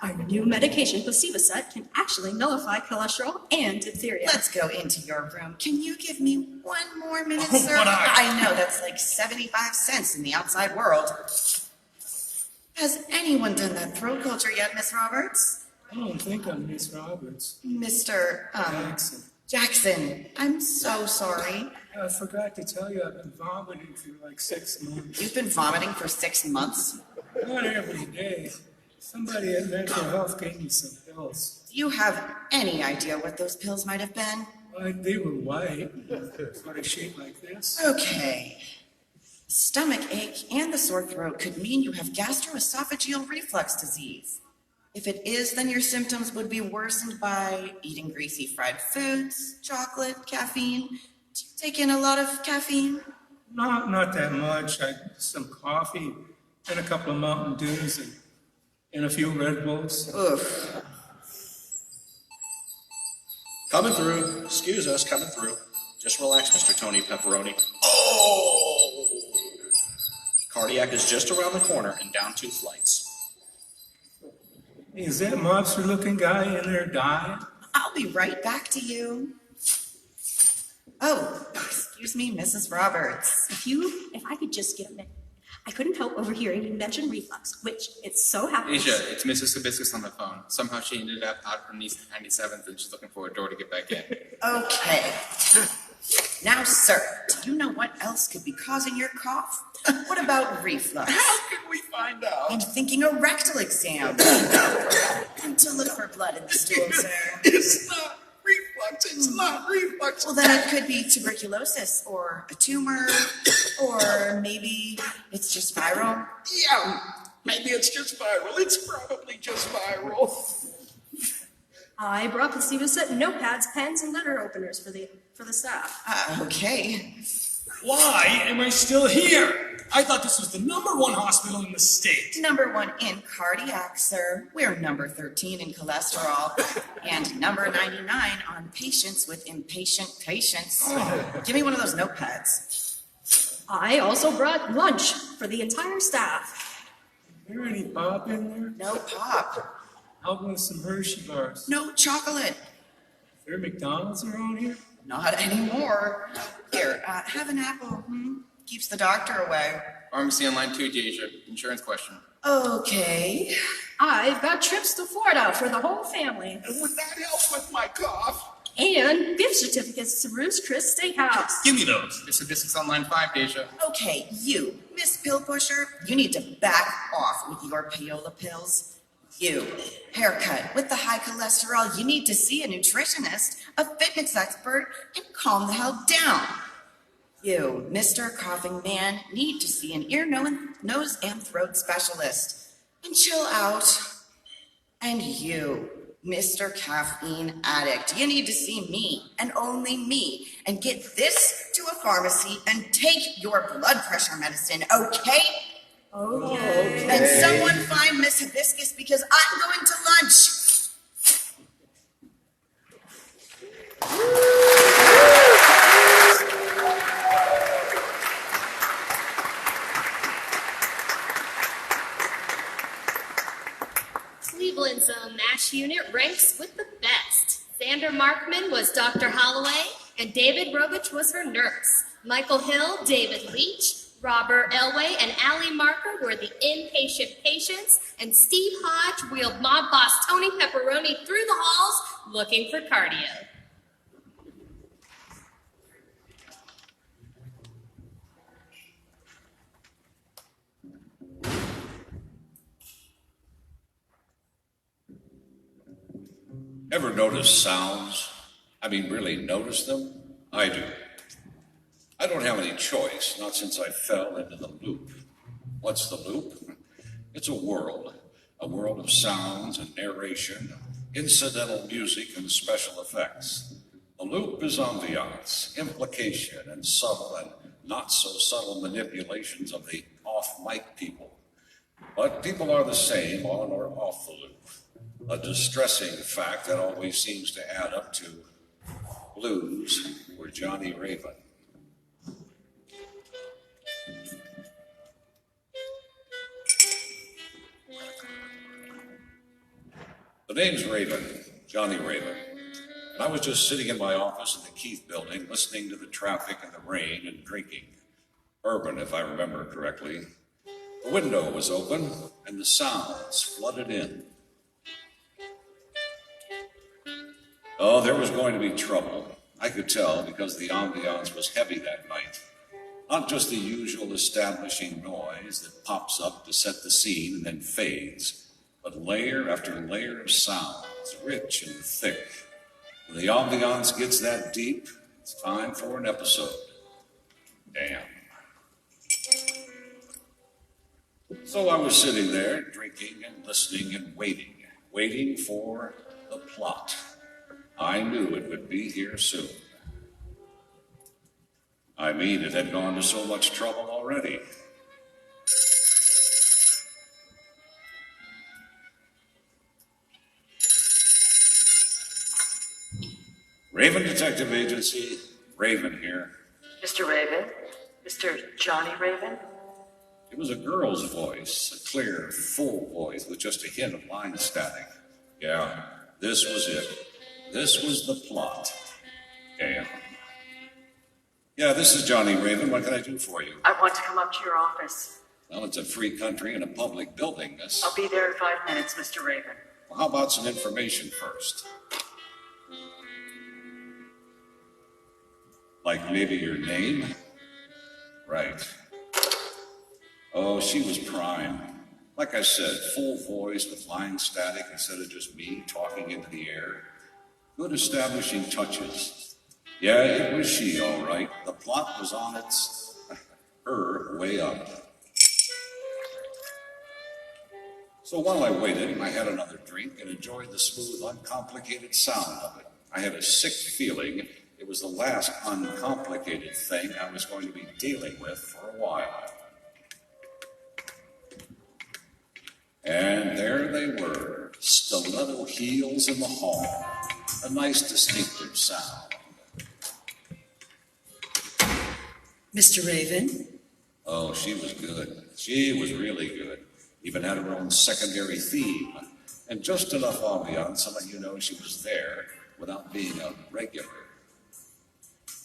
Our new medication, Placibacet, can actually nullify cholesterol and diphtheria. Let's go into your room. Can you give me 1 more minute, Oh, sir? but I know, that's like 75 cents in the outside world. Has anyone done that throat culture yet, Miss Roberts? I don't think I'm Miss Roberts. Mr. Jackson. Jackson, I'm so sorry. I forgot to tell you I've been vomiting for like 6 months. You've been vomiting for 6 months? Not every day. Somebody at mental health gave me some pills. Do you have any idea what those pills might have been? They were white, sort of shaped like this. Okay. Stomach ache and the sore throat could mean you have gastroesophageal reflux disease. If it is, then your symptoms would be worsened by eating greasy fried foods, chocolate, caffeine. Do you take in a lot of caffeine? Not that much. Some coffee and a couple of Mountain Dews and a few Red Bulls. Oof. Coming through. Excuse us, coming through. Just relax, Mr. Tony Pepperoni. Oh! Cardiac is just around the corner and down 2 flights. Is that mobster-looking guy in there dying? I'll be right back to you. Oh, excuse me, Mrs. Roberts. If I could just get a minute. I couldn't help overhearing you mention reflux, which it so happens. Deja, it's Mrs. Hibiscus on the phone. Somehow she ended up out from East 97th and she's looking for a door to get back in. Okay. Now, sir, do you know what else could be causing your cough? What about reflux? How can we find out? I'm thinking a rectal exam. To look for blood in the stool, sir. It's not reflux. It's not reflux. Well, then it could be tuberculosis or a tumor, or maybe it's just viral. Yeah. Maybe it's just viral. It's probably just viral. I brought Placivacet notepads, pens, and letter openers for the staff. Okay. Why am I still here? I thought this was the #1 hospital in the state. #1 in cardiac, sir. We're number 13 in cholesterol. And number 99 on patients with impatient patients. Give me one of those notepads. I also brought lunch for the entire staff. Is there any pop in there? No pop. How about some Hershey bars? No chocolate. Is there McDonald's around here? Not anymore. Here, have an apple. Keeps the doctor away. Pharmacy on line 2, Deja. Insurance question. Okay. I've got trips to Florida for the whole family. Would that help with my cough? And gift certificates to Ruth's Chris Steakhouse. Give me those. This is on line 5, Deja. Okay, you, Miss Pill Pusher, you need to back off with your payola pills. You, haircut with the high cholesterol, you need to see a nutritionist, a fitness expert, and calm the hell down. You, Mr. Coughing Man, need to see an ear, nose, and throat specialist. And chill out. And you, Mr. Caffeine Addict, you need to see me, and only me, and get this to a pharmacy and take your blood pressure medicine, okay? Okay. And someone find Miss Hibiscus because I'm going to lunch. Cleveland's own MASH unit ranks with the best. Xander Markman was Dr. Holloway, and David Rovich was her nurse. Michael Hill, David Leach, Robert Elway, and Allie Marker were the inpatient patients, and Steve Hodge wheeled mob boss Tony Pepperoni through the halls looking for cardio. Ever notice sounds? I mean, really notice them? I do. I don't have any choice, not since I fell into the loop. What's the loop? It's a world of sounds and narration, incidental music and special effects. The loop is ambiance, implication, and subtle and not so subtle manipulations of the off-mic people. But people are the same on or off the loop. A distressing fact that always seems to add up to blues for Johnny Raven. The name's Raven, Johnny Raven. And I was just sitting in my office in the Keith building, listening to the traffic and the rain and drinking. Bourbon, if I remember correctly. The window was open and the sounds flooded in. Oh, there was going to be trouble. I could tell because the ambiance was heavy that night. Not just the usual establishing noise that pops up to set the scene and then fades, but layer after layer of sounds, rich and thick. When the ambiance gets that deep, it's time for an episode. Damn. So I was sitting there, drinking and listening and waiting for the plot. I knew it would be here soon. I mean, it had gone to so much trouble already. Raven Detective Agency, Raven here. Mr. Raven? Mr. Johnny Raven? It was a girl's voice, a clear, full voice with just a hint of line static. Yeah, this was it. This was the plot. Damn. Yeah, this is Johnny Raven. What can I do for you? I want to come up to your office. Well, it's a free country and a public building, miss. I'll be there in 5 minutes, Mr. Raven. Well, how about some information first? Like maybe your name? Right. Oh, she was prime. Like I said, full voice with line static instead of just me talking into the air. Good establishing touches. Yeah, it was she, all right. The plot was on her way up. So while I waited, I had another drink and enjoyed the smooth, uncomplicated sound of it. I had a sick feeling it was the last uncomplicated thing I was going to be dealing with for a while. And there they were, stiletto heels in the hall. A nice distinctive sound. Mr. Raven? Oh, she was good. She was really good. Even had her own secondary theme. And just enough ambiance to let you know she was there without being a regular.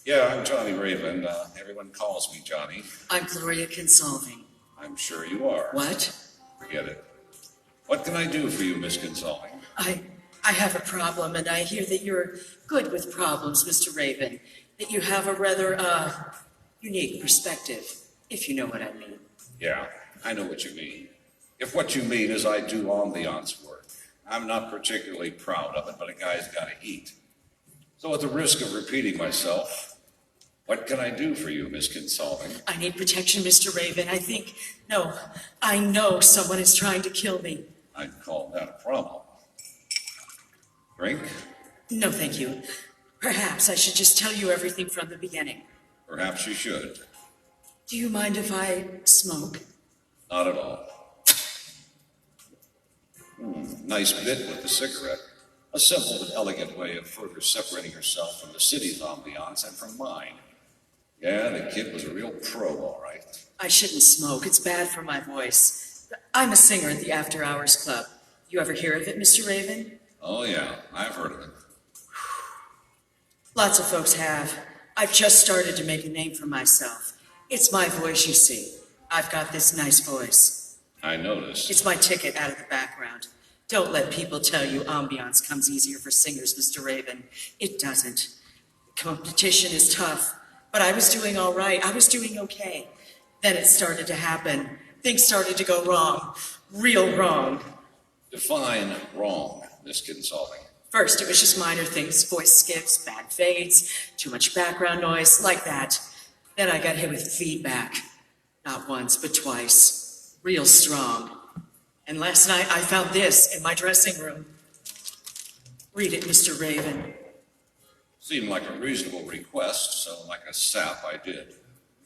Yeah, I'm Johnny Raven. Everyone calls me Johnny. I'm Gloria Consolving. I'm sure you are. What? Forget it. What can I do for you, Miss Consolving? I have a problem, and I hear that you're good with problems, Mr. Raven. That you have a rather, unique perspective, if you know what I mean. Yeah, I know what you mean. If what you mean is I do ambiance work, I'm not particularly proud of it, but a guy's got to eat. So at the risk of repeating myself, what can I do for you, Miss Consolving? I need protection, Mr. Raven. I know someone is trying to kill me. I'd call that a problem. Drink? No, thank you. Perhaps I should just tell you everything from the beginning. Perhaps you should. Do you mind if I smoke? Not at all. Nice bit with the cigarette. A simple but elegant way of further separating herself from the city's ambiance and from mine. Yeah, the kid was a real pro, all right. I shouldn't smoke. It's bad for my voice. I'm a singer at the After Hours Club. You ever hear of it, Mr. Raven? Oh, yeah, I've heard of it. Lots of folks have. I've just started to make a name for myself. It's my voice, you see. I've got this nice voice. I noticed. It's my ticket out of the background. Don't let people tell you ambiance comes easier for singers, Mr. Raven. It doesn't. Competition is tough, but I was doing all right. I was doing okay. Then it started to happen. Things started to go wrong. Real wrong. Define wrong, Miss Consolving. First, it was just minor things. Voice skips, bad fades, too much background noise, like that. Then I got hit with feedback. Not once, but twice. Real strong. And last night, I found this in my dressing room. Read it, Mr. Raven. Seemed like a reasonable request, so like a sap, I did.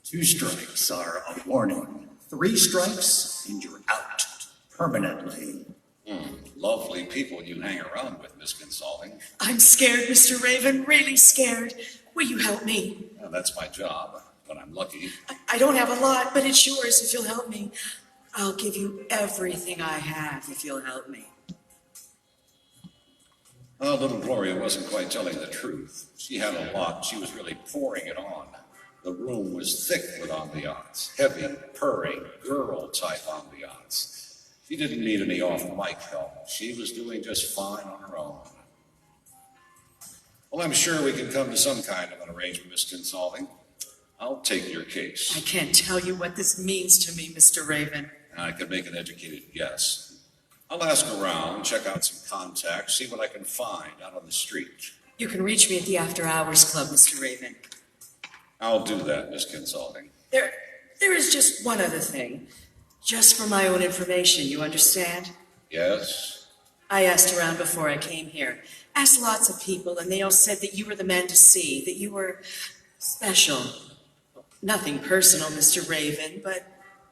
2 strikes are a warning. 3 strikes and you're out permanently. Lovely people you hang around with, Miss Consolving. I'm scared, Mr. Raven, really scared. Will you help me? Well, that's my job, when I'm lucky. I don't have a lot, but it's yours if you'll help me. I'll give you everything I have if you'll help me. Well, little Gloria wasn't quite telling the truth. She had a lot. She was really pouring it on. The room was thick with ambiance, heavy, purring, girl-type ambiance. She didn't need any off-mic help. She was doing just fine on her own. Well, I'm sure we can come to some kind of an arrangement, Miss Consolving. I'll take your case. I can't tell you what this means to me, Mr. Raven. I could make an educated guess. I'll ask around, check out some contacts, see what I can find out on the street. You can reach me at the After Hours Club, Mr. Raven. I'll do that, Miss Consolving. There is just one other thing. Just for my own information, you understand? Yes? I asked around before I came here. Asked lots of people, and they all said that you were the man to see, that you were special. Nothing personal, Mr. Raven, but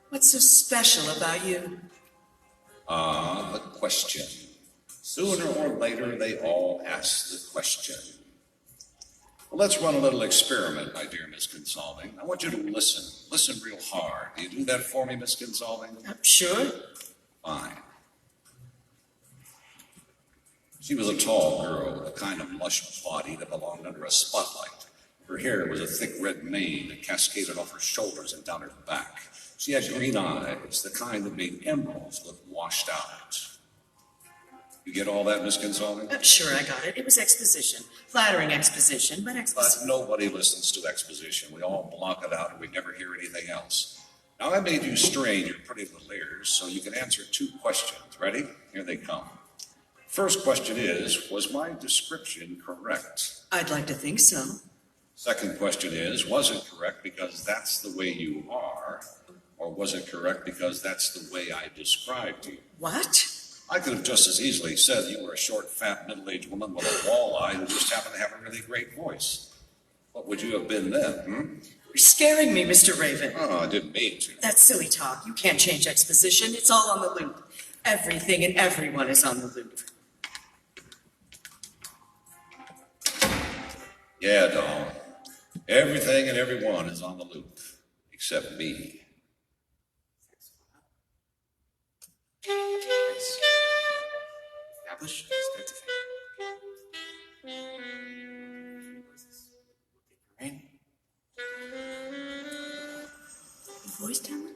what's so special about you? The question. Sooner or later, they all ask the question. Well, let's run a little experiment, my dear Miss Consolving. I want you to listen. Listen real hard. Do you do that for me, Miss Consolving? Sure. Fine. She was a tall girl with a kind of lush body that belonged under a spotlight. Her hair was a thick red mane that cascaded off her shoulders and down her back. She had green eyes, the kind that made emeralds look washed out. You get all that, Miss Consolving? Sure, I got it. It was exposition. Flattering exposition, but exposition. But nobody listens to exposition. We all block it out and we never hear anything else. Now, I made you strain your pretty little ears so you can answer 2 questions. Ready? Here they come. First question is, was my description correct? I'd like to think so. Second question is, was it correct because that's the way you are, or was it correct because that's the way I described you? What? I could have just as easily said you were a short, fat, middle-aged woman with a walleye who just happened to have a really great voice. What would you have been then, You're scaring me, Mr. Raven. Oh, I didn't mean to. That's silly talk. You can't change exposition. It's all on the loop. Everything and everyone is on the loop. Yeah, doll. Everything and everyone is on the loop, except me. Establish start to finish. Voice talent?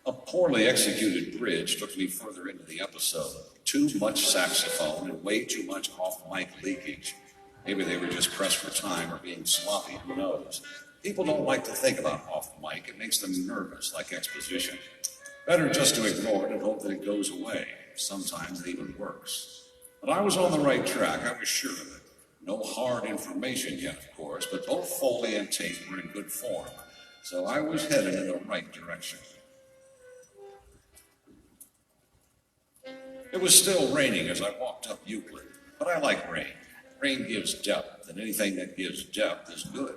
A poorly executed bridge took me further into the episode. Too much saxophone and way too much off-mic leakage. Maybe they were just pressed for time or being sloppy, who knows? People don't like to think about off-mic. It makes them nervous, like exposition. Better just to ignore it and hope that it goes away. Sometimes it even works. But I was on the right track, I was sure of it. No hard information yet, of course, but both Foley and Tate were in good form. So I was headed in the right direction. It was still raining as I walked up Euclid, but I like rain. Rain gives depth, and anything that gives depth is good.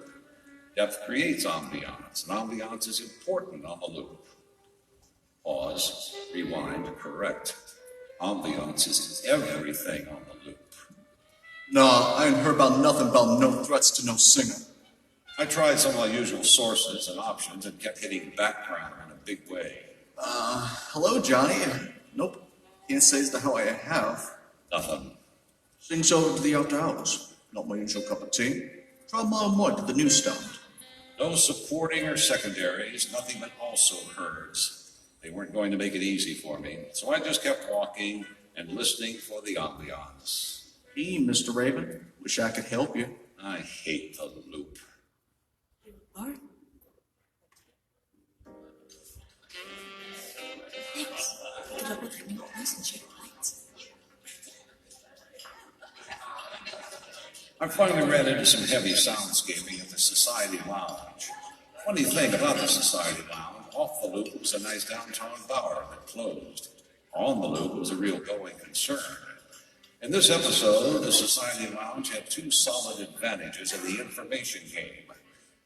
Depth creates ambiance, and ambiance is important on the loop. Pause, rewind, correct. Ambiance is everything on the loop. Nah, I ain't heard about nothing about no threats to no singer. I tried some of my usual sources and options and kept hitting background in a big way. Hello, Johnny. Nope. Can't say as to how I have. Nothing. Things over to the after hours. Not my usual cup of tea. Try mile mud to the newsstand. No supporting or secondaries, nothing but also herds. They weren't going to make it easy for me, so I just kept walking and listening for the ambiance. Hey, Mr. Raven. Wish I could help you. I hate the loop. Art? Thanks. Good luck with your new place and shade lights. I finally ran into some heavy soundscaping at the Society Lounge. Funny thing about the Society Lounge, off the loop was a nice downtown bar that closed. On the loop was a real going concern. In this episode, the Society Lounge had two solid advantages in the information game.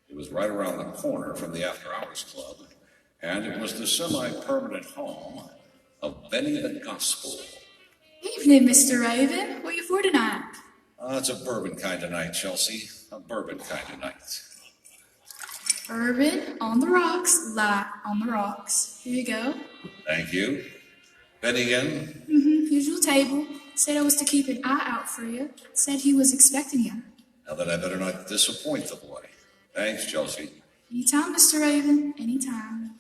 It was right around the corner from the After Hours Club, and it was the semi-permanent home of Benny the Gospel. Evening, Mr. Raven. What you for tonight? It's a bourbon kind of night, Chelsea. A bourbon kind of night. Bourbon on the rocks, light on the rocks. Here you go. Thank you. Benny in? Usual table. Said I was to keep an eye out for you. Said he was expecting you. Now that I better not disappoint the boy. Thanks, Chelsea. Anytime, Mr. Raven. Anytime.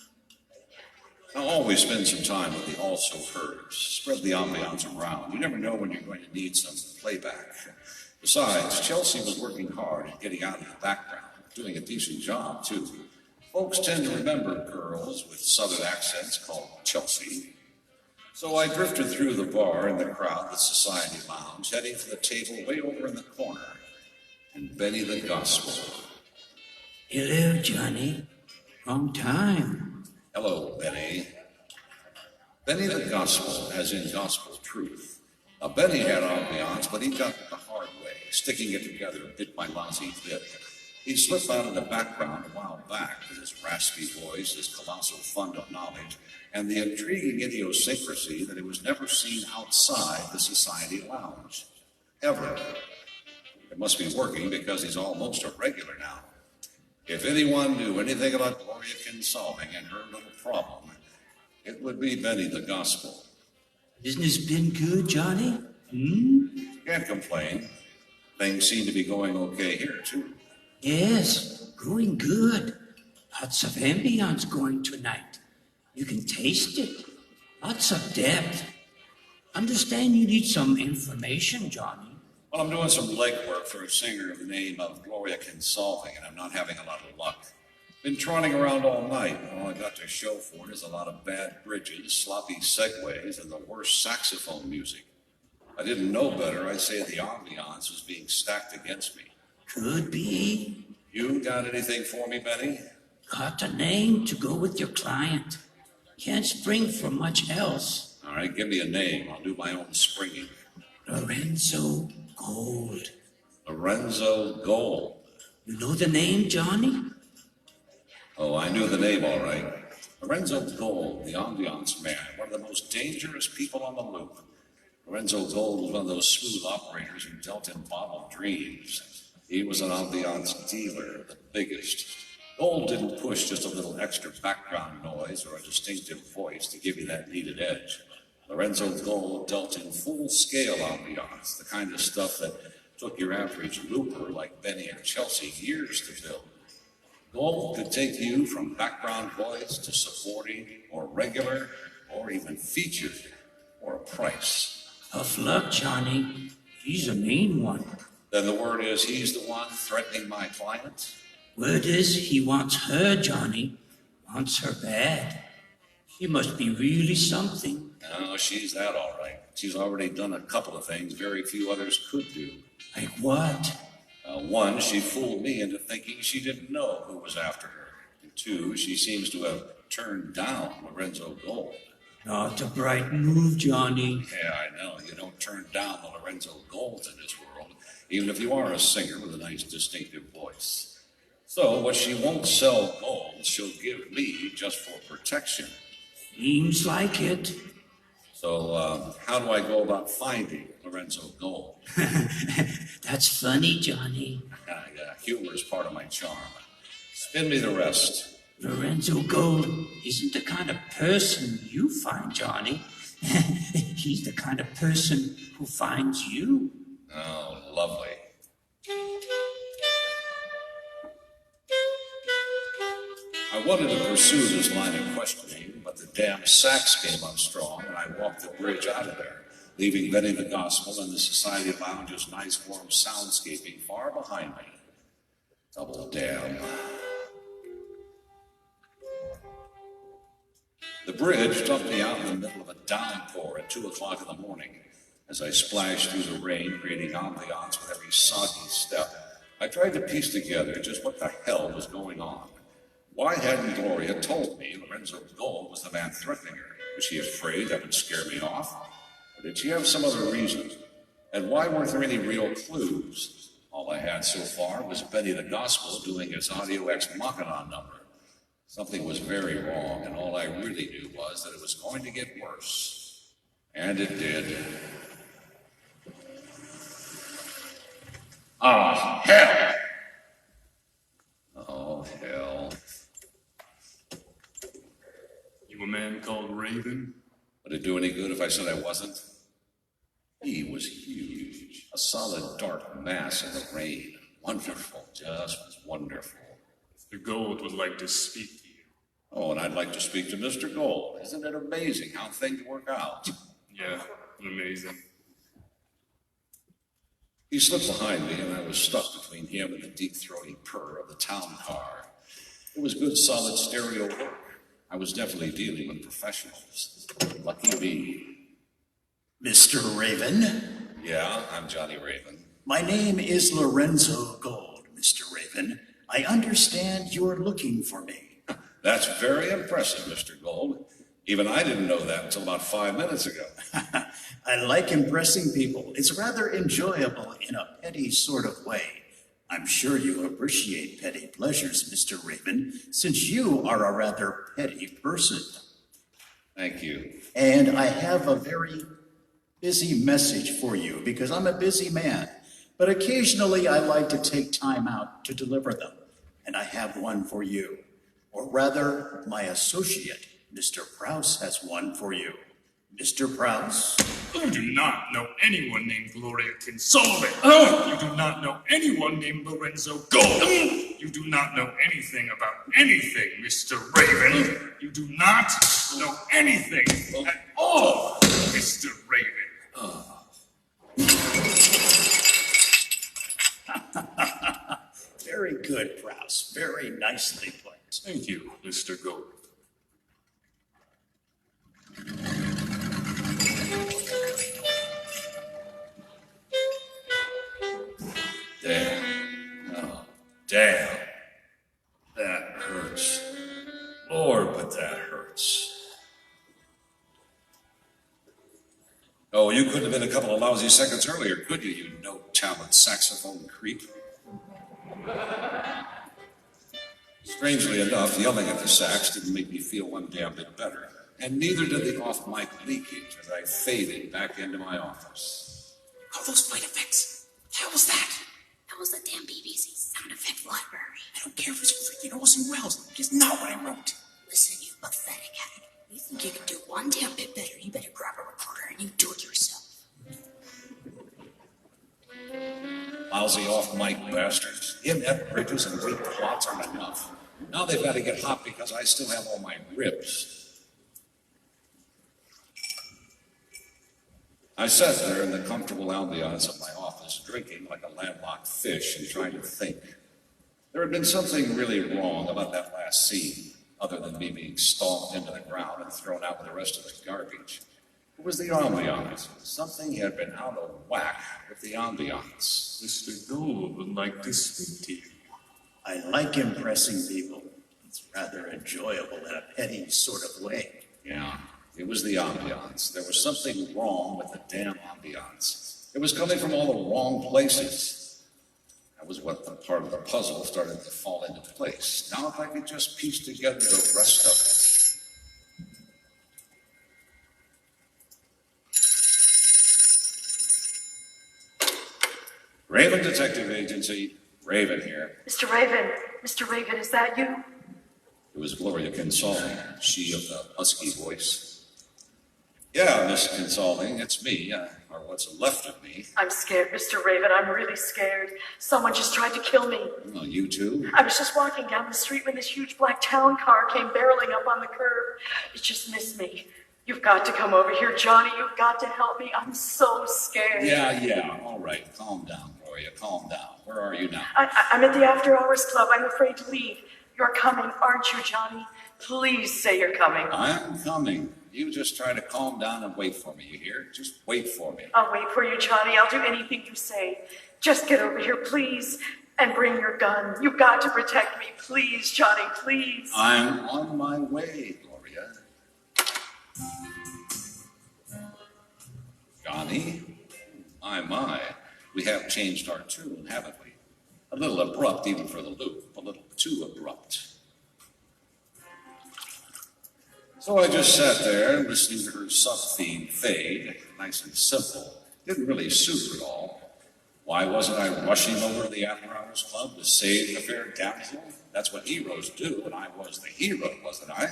I'll always spend some time with the also herds. Spread the ambiance around. You never know when you're going to need some playback. Besides, Chelsea was working hard at getting out of the background, doing a decent job, too. Folks tend to remember girls with southern accents called Chelsea. So I drifted through the bar and the crowd at Society Lounge, heading for the table way over in the corner. And Benny the Gospel. Hello, Johnny. Long time. Hello, Benny. Benny the Gospel, as in gospel truth. Now, Benny had ambiance, but he got it the hard way, sticking it together bit by lousy bit. He slipped out in the background a while back with his raspy voice, his colossal fund of knowledge, and the intriguing idiosyncrasy that it was never seen outside the Society Lounge. Ever. It must be working because he's almost a regular now. If anyone knew anything about Gloria Kinsolving and her little problem, it would be Benny the Gospel. Business been good, Johnny? Can't complain. Things seem to be going okay here, too. Yes, going good. Lots of ambience going tonight. You can taste it. Lots of depth. Understand you need some information, Johnny. Well, I'm doing some legwork for a singer of the name of Gloria Kinsolving, and I'm not having a lot of luck. Been trotting around all night, and all I got to show for it is a lot of bad bridges, sloppy segues, and the worst saxophone music. If I didn't know better, I'd say the ambiance was being stacked against me. Could be. You got anything for me, Benny? Got a name to go with your client. Can't spring for much else. All right, give me a name. I'll do my own springing. Lorenzo Gold. Lorenzo Gold. You know the name, Johnny? Oh, I knew the name all right. Lorenzo Gold, the ambiance man, one of the most dangerous people on the loop. Lorenzo Gold was one of those smooth operators who dealt in bottled dreams. He was an ambiance dealer, the biggest. Gold didn't push just a little extra background noise or a distinctive voice to give you that needed edge. Lorenzo Gold dealt in full-scale ambiance, the kind of stuff that took your average looper like Benny and Chelsea years to build. Gold could take you from background voice to supporting or regular or even featured for a price. Tough luck, Johnny. He's a mean one. Then the word is he's the one threatening my client? Word is he wants her, Johnny. Wants her bad. She must be really something. No, she's that all right. She's already done a couple of things very few others could do. Like what? One, she fooled me into thinking she didn't know who was after her. And two, she seems to have turned down Lorenzo Gold. Not a bright move, Johnny. Yeah, I know. You don't turn down the Lorenzo Golds in this world, even if you are a singer with a nice distinctive voice. So what she won't sell Gold, she'll give me just for protection. Seems like it. So how do I go about finding Lorenzo Gold? That's funny, Johnny. Yeah, humor is part of my charm. Spin me the rest. Lorenzo Gold isn't the kind of person you find, Johnny. He's the kind of person who finds you. Oh, lovely. I wanted to pursue this line of questioning, but the damn sax came up strong, and I walked the bridge out of there, leaving Benny the Gospel and the Society Lounge's nice warm soundscaping far behind me. Double damn. The bridge dumped me out in the middle of a downpour at 2 o'clock in the morning. As I splashed through the rain, creating ambiance with every soggy step, I tried to piece together just what the hell was going on. Why hadn't Gloria told me Lorenzo Gold was the man threatening her? Was she afraid that would scare me off? Or did she have some other reason? And why weren't there any real clues? All I had so far was Benny the Gospel doing his Audio Ex Machina number. Something was very wrong, and all I really knew was that it was going to get worse. And it did. Ah, hell! Oh, hell. You a man called Raven? Would it do any good if I said I wasn't? He was huge. A solid dark mass in the rain. Wonderful, just wonderful. Mr. Gold would like to speak to you. Oh, and I'd like to speak to Mr. Gold. Isn't it amazing how things work out? Yeah, amazing. He slipped behind me, and I was stuck between him and the deep-throaty purr of the town car. It was good, solid stereo work. I was definitely dealing with professionals. Lucky me. Mr. Raven? Yeah, I'm Johnny Raven. My name is Lorenzo Gold, Mr. Raven. I understand you're looking for me. That's very impressive, Mr. Gold. Even I didn't know that until about 5 minutes ago. I like impressing people. It's rather enjoyable in a petty sort of way. I'm sure you appreciate petty pleasures, Mr. Raven, since you are a rather petty person. Thank you. And I have a very busy message for you because I'm a busy man. But occasionally I like to take time out to deliver them. And I have one for you. Or rather, my associate, Mr. Prouse, has one for you. Mr. Prouse? You do not know anyone named Gloria Kinsolving. Oh, you do not know anyone named Lorenzo Gold. You do not know anything about anything, Mr. Raven. You do not know anything at all, Mr. Raven. Very good, Prouse. Very nicely played. Thank you, Mr. Gold. Damn. Oh, damn. That hurts. Lord, but that hurts. Oh, you couldn't have been a couple of lousy seconds earlier, could you, you no-talent saxophone creep? Strangely enough, yelling at the sax didn't make me feel one damn bit better. And neither did the off-mic leakage as I faded back into my office. Oh, those flight effects. The hell was that? That was the damn BBC sound effect library. I don't care if it's freaking Orson Welles. It's not what I wrote. Listen, you pathetic hack. You think you can do one damn bit better, you better grab a recorder and you do it yourself. Lousy off-mic bastards. Inept bridges and weak plots aren't enough. Now they've got to get hot because I still have all my ribs. I sat there in the comfortable ambiance of my office, drinking like a landlocked fish and trying to think. There had been something really wrong about that last scene, other than me being stomped into the ground and thrown out with the rest of the garbage. It was the ambiance. Something had been out of whack with the ambiance. Mr. Gould would like to speak to you. I like impressing people. It's rather enjoyable in a petty sort of way. Yeah, it was the ambiance. There was something wrong with the damn ambiance. It was coming from all the wrong places. That was what the part of the puzzle started to fall into place. Now if I could just piece together the rest of it. Raven Detective Agency, Raven here. Mr. Raven, is that you? It was Gloria Kinsolving, she of the husky voice. Yeah, Miss Kinsolving, it's me, or what's left of me. I'm scared, Mr. Raven. I'm really scared. Someone just tried to kill me. Oh, you too? I was just walking down the street when this huge black town car came barreling up on the curb. It just missed me. You've got to come over here, Johnny. You've got to help me. I'm so scared. Yeah, all right. Calm down, Gloria, calm down. Where are you now? I'm at the After Hours Club. I'm afraid to leave. You're coming, aren't you, Johnny? Please say you're coming. I'm coming. You just try to calm down and wait for me, you hear? Just wait for me. I'll wait for you, Johnny. I'll do anything you say. Just get over here, please, and bring your gun. You've got to protect me. Please, Johnny, please. I'm on my way, Gloria. Johnny? My. We have changed our tune, haven't we? A little abrupt even for the loop. A little too abrupt. So I just sat there listening to her sub-theme fade, nice and simple. Didn't really suit her at all. Why wasn't I rushing over to the After Hours Club to save the fair damsel? That's what heroes do, and I was the hero, wasn't I?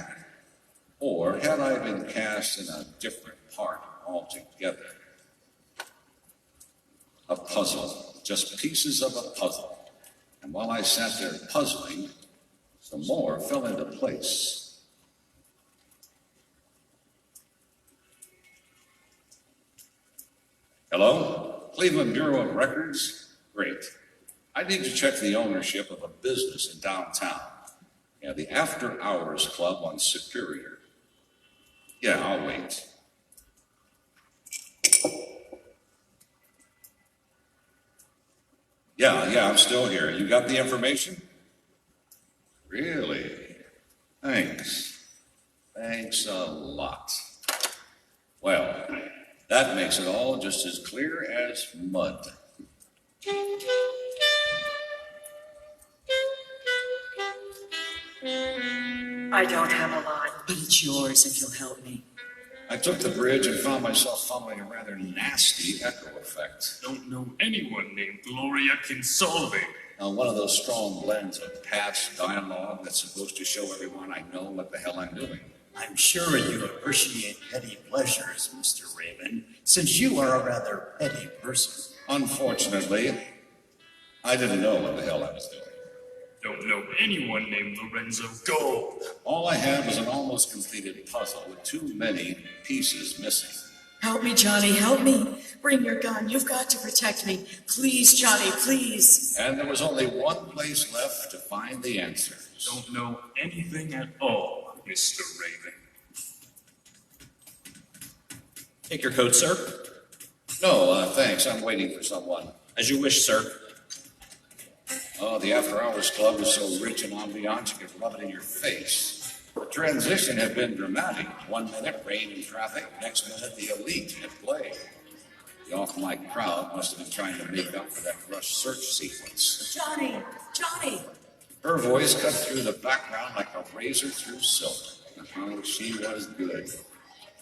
Or had I been cast in a different part altogether? A puzzle, just pieces of a puzzle. And while I sat there puzzling, some more fell into place. Hello? Cleveland Bureau of Records? Great. I need to check the ownership of a business in downtown. Yeah, the After Hours Club on Superior. Yeah, I'll wait. Yeah, I'm still here. You got the information? Really? Thanks. Thanks a lot. Well, that makes it all just as clear as mud. I don't have a lot. But it's yours if you'll help me. I took the bridge and found myself following a rather nasty echo effect. Don't know anyone named Gloria Kinsolving. One of those strong blends of past dialogue that's supposed to show everyone I know what the hell I'm doing. I'm sure you appreciate petty pleasures, Mr. Raven, since you are a rather petty person. Unfortunately, I didn't know what the hell I was doing. Don't know anyone named Lorenzo Gould. All I had was an almost completed puzzle with too many pieces missing. Help me, Johnny, help me. Bring your gun. You've got to protect me. Please, Johnny, please. And there was only one place left to find the answers. Don't know anything at all, Mr. Raven. Take your coat, sir. No, thanks. I'm waiting for someone. As you wish, sir. Oh, the After Hours Club is so rich in ambiance, you could rub it in your face. Transition had been dramatic. 1 minute, rain and traffic. Next minute, the elite at play. The off-mic crowd must have been trying to make up for that rush search sequence. Johnny, Johnny. Her voice cut through the background like a razor through silk. Oh, she was good.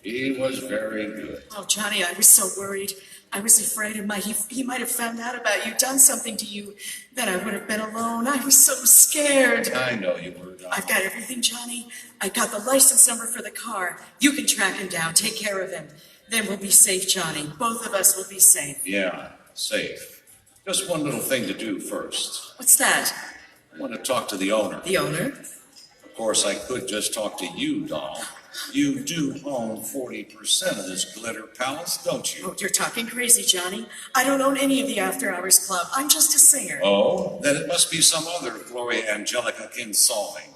He was very good. Oh, Johnny, I was so worried. I was afraid he might have found out about you, done something to you. Then I would have been alone. I was so scared. I know you were. I've got everything, Johnny. I got the license number for the car. You can track him down, take care of him. Then we'll be safe, Johnny. Both of us will be safe. Yeah, safe. Just one little thing to do first. What's that? I want to talk to the owner. The owner? Of course, I could just talk to you, doll. You do own 40% of this glitter palace, don't you? Oh, you're talking crazy, Johnny. I don't own any of the After Hours Club. I'm just a singer. Oh, then it must be some other Gloria Angelica Kinsolving.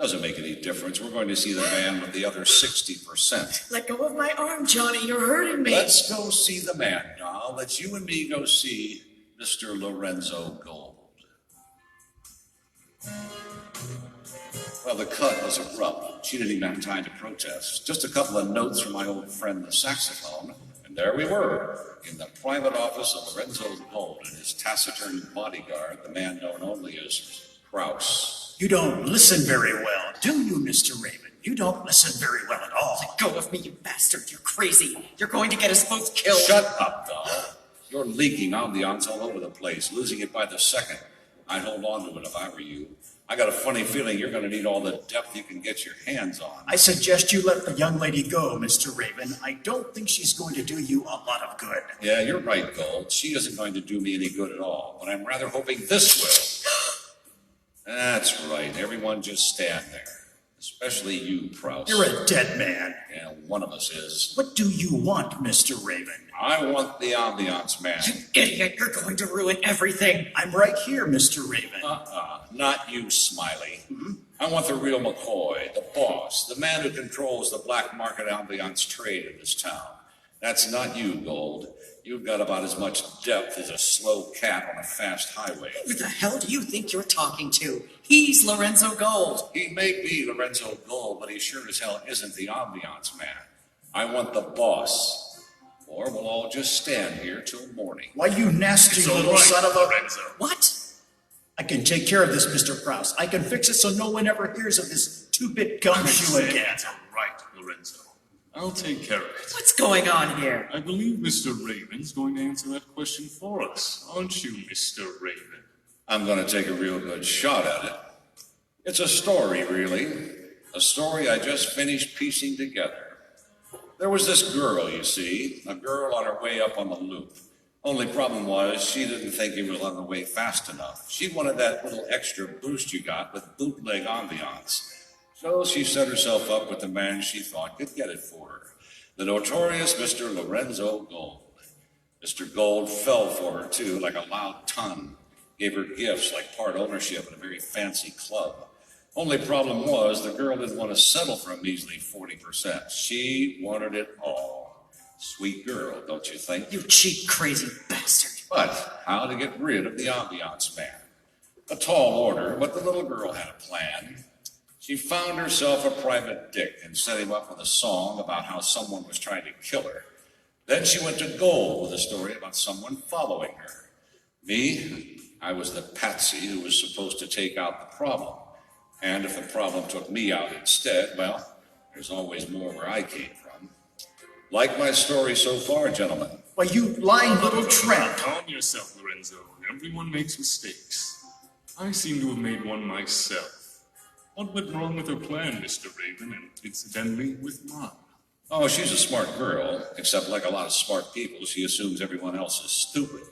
Doesn't make any difference. We're going to see the man with the other 60%. Let go of my arm, Johnny. You're hurting me. Let's go see the man, doll. Let's you and me go see Mr. Lorenzo Gold. Well, the cut was abrupt. She didn't even have time to protest. Just a couple of notes from my old friend, the saxophone, and there we were, in the private office of Lorenzo Gold and his taciturn bodyguard, the man known only as Kraus. You don't listen very well, do you, Mr. Raven? You don't listen very well at all. Let go of me, you bastard. You're crazy. You're going to get us both killed. Shut up, doll. You're leaking ambiance all over the place, losing it by the second. I'd hold on to it if I were you. I got a funny feeling you're going to need all the depth you can get your hands on. I suggest you let the young lady go, Mr. Raven. I don't think she's going to do you a lot of good. Yeah, you're right, Gold. She isn't going to do me any good at all, but I'm rather hoping this will. That's right. Everyone just stand there. Especially you, Kraus. You're a dead man. Yeah, one of us is. What do you want, Mr. Raven? I want the ambiance man. You idiot. You're going to ruin everything. I'm right here, Mr. Raven. Not you, Smiley. I want the real McCoy, the boss, the man who controls the black market ambiance trade in this town. That's not you, Gold. You've got about as much depth as a slow cat on a fast highway. Who the hell do you think you're talking to? He's Lorenzo Gold. He may be Lorenzo Gold, but he sure as hell isn't the ambiance man. I want the boss. Or we'll all just stand here till morning. Why, you nasty little son of a... Lorenzo. What? I can take care of this, Mr. Kraus. I can fix it so no one ever hears of this two-bit gumshoe again. That's all right, Lorenzo. I'll take care of it. What's going on here? I believe Mr. Raven's going to answer that question for us, aren't you, Mr. Raven? I'm going to take a real good shot at it. It's a story, really. A story I just finished piecing together. There was this girl, you see, a girl on her way up on the loop. Only problem was she didn't think he was on the way fast enough. She wanted that little extra boost you got with bootleg ambiance. So she set herself up with the man she thought could get it for her, the notorious Mr. Lorenzo Gold. Mr. Gold fell for her, too, like a loud tongue. Gave her gifts like part ownership in a very fancy club. Only problem was the girl didn't want to settle for a measly 40%. She wanted it all. Sweet girl, don't you think? You cheap, crazy bastard. But how to get rid of the ambiance man? A tall order, but the little girl had a plan. She found herself a private dick and set him up with a song about how someone was trying to kill her. Then she went to Gold with a story about someone following her. Me, I was the patsy who was supposed to take out the problem. And if the problem took me out instead, well, there's always more where I came from. Like my story so far, gentlemen? Why, you lying little tramp. Calm yourself, Lorenzo. Everyone makes mistakes. I seem to have made one myself. What went wrong with her plan, Mr. Raven, and incidentally with mine? Oh, she's a smart girl, except like a lot of smart people, she assumes everyone else is stupid.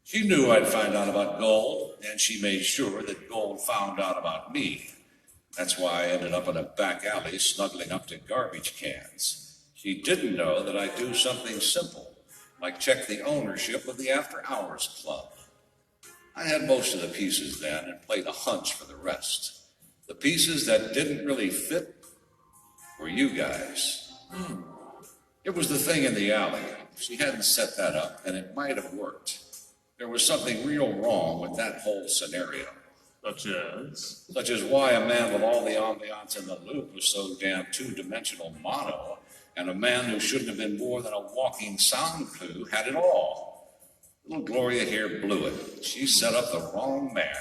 She knew I'd find out about Gold, and she made sure that Gold found out about me. That's why I ended up in a back alley snuggling up to garbage cans. She didn't know that I'd do something simple, like check the ownership of the After Hours Club. I had most of the pieces then and played a hunch for the rest. The pieces that didn't really fit were you guys. It was the thing in the alley. If she hadn't set that up, then it might have worked. There was something real wrong with that whole scenario. Such as why a man with all the ambiance in the loop was so damn two-dimensional mono, and a man who shouldn't have been more than a walking sound clue had it all. Little Gloria here blew it. She set up the wrong man.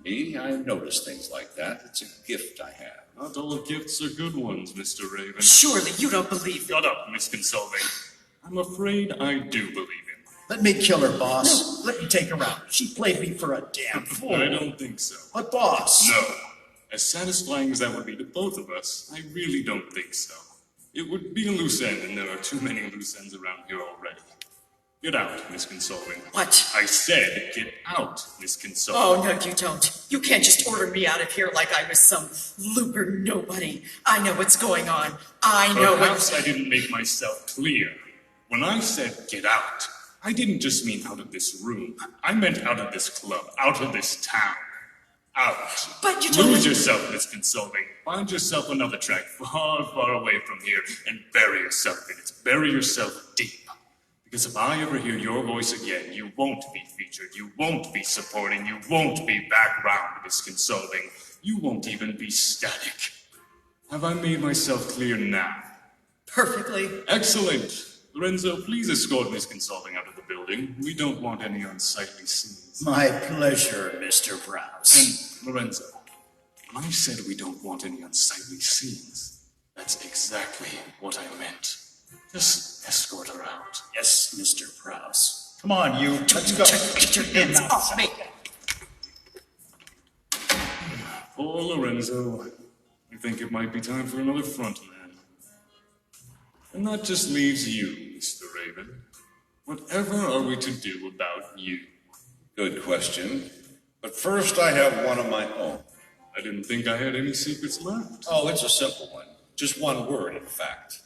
Me, I notice things like that. It's a gift I have. Not all gifts are good ones, Mr. Raven. Surely you don't believe Shut up, Miss Consolving. I'm afraid I do believe him. Let me kill her, boss. Let me take her out. She played me for a damn fool. I don't think so. But boss. No. As satisfying as that would be to both of us, I really don't think so. It would be a loose end, and there are too many loose ends around here already. Get out, Miss Consolving. What? I said get out, Miss Consolving. Oh, no, you don't. You can't just order me out of here like I was some looper nobody. I know what's going on. I know Perhaps I didn't make myself clear. When I said get out, I didn't just mean out of this room. I meant out of this club, out of this town. Out. But you don't... Lose yourself, Miss Consolving. Find yourself another track far, far away from here and bury yourself in it. Bury yourself deep. Because if I ever hear your voice again, you won't be featured, you won't be supporting, you won't be background, Miss Consolving. You won't even be static. Have I made myself clear now? Perfectly. Excellent. Lorenzo, please escort Miss Consolving out of the building. We don't want any unsightly scenes. My pleasure, Mr. Prowse. And, Lorenzo, when I said we don't want any unsightly scenes, that's exactly what I meant. Just escort her out. Yes, Mr. Prowse. Come on, you. Let's go. Get your hands off me. Poor Lorenzo. I think it might be time for another frontman. And that just leaves you, Mr. Raven. Whatever are we to do about you? Good question. But first I have one of my own. I didn't think I had any secrets left. Oh, it's a simple one. Just one word, in fact.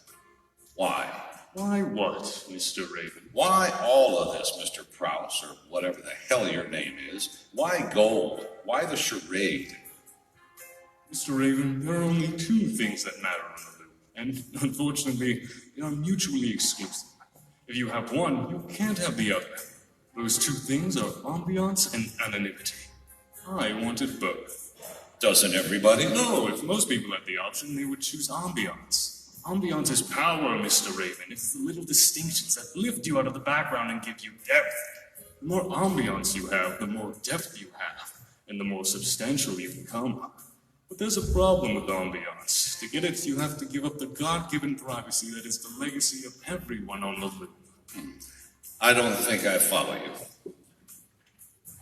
Why? Why what, Mr. Raven? Why all of this, Mr. Prowse, or whatever the hell your name is? Why gold? Why the charade? Mr. Raven, there are only two things that matter on the loop, and unfortunately, they are mutually exclusive. If you have one, you can't have the other. Those two things are ambiance and anonymity. I wanted both. Doesn't everybody? No, if most people had the option, they would choose ambiance. Ambiance is power, Mr. Raven. It's the little distinctions that lift you out of the background and give you depth. The more ambiance you have, the more depth you have, and the more substantial you become. But there's a problem with ambiance. To get it, you have to give up the God-given privacy that is the legacy of everyone on the loop. I don't think I follow you.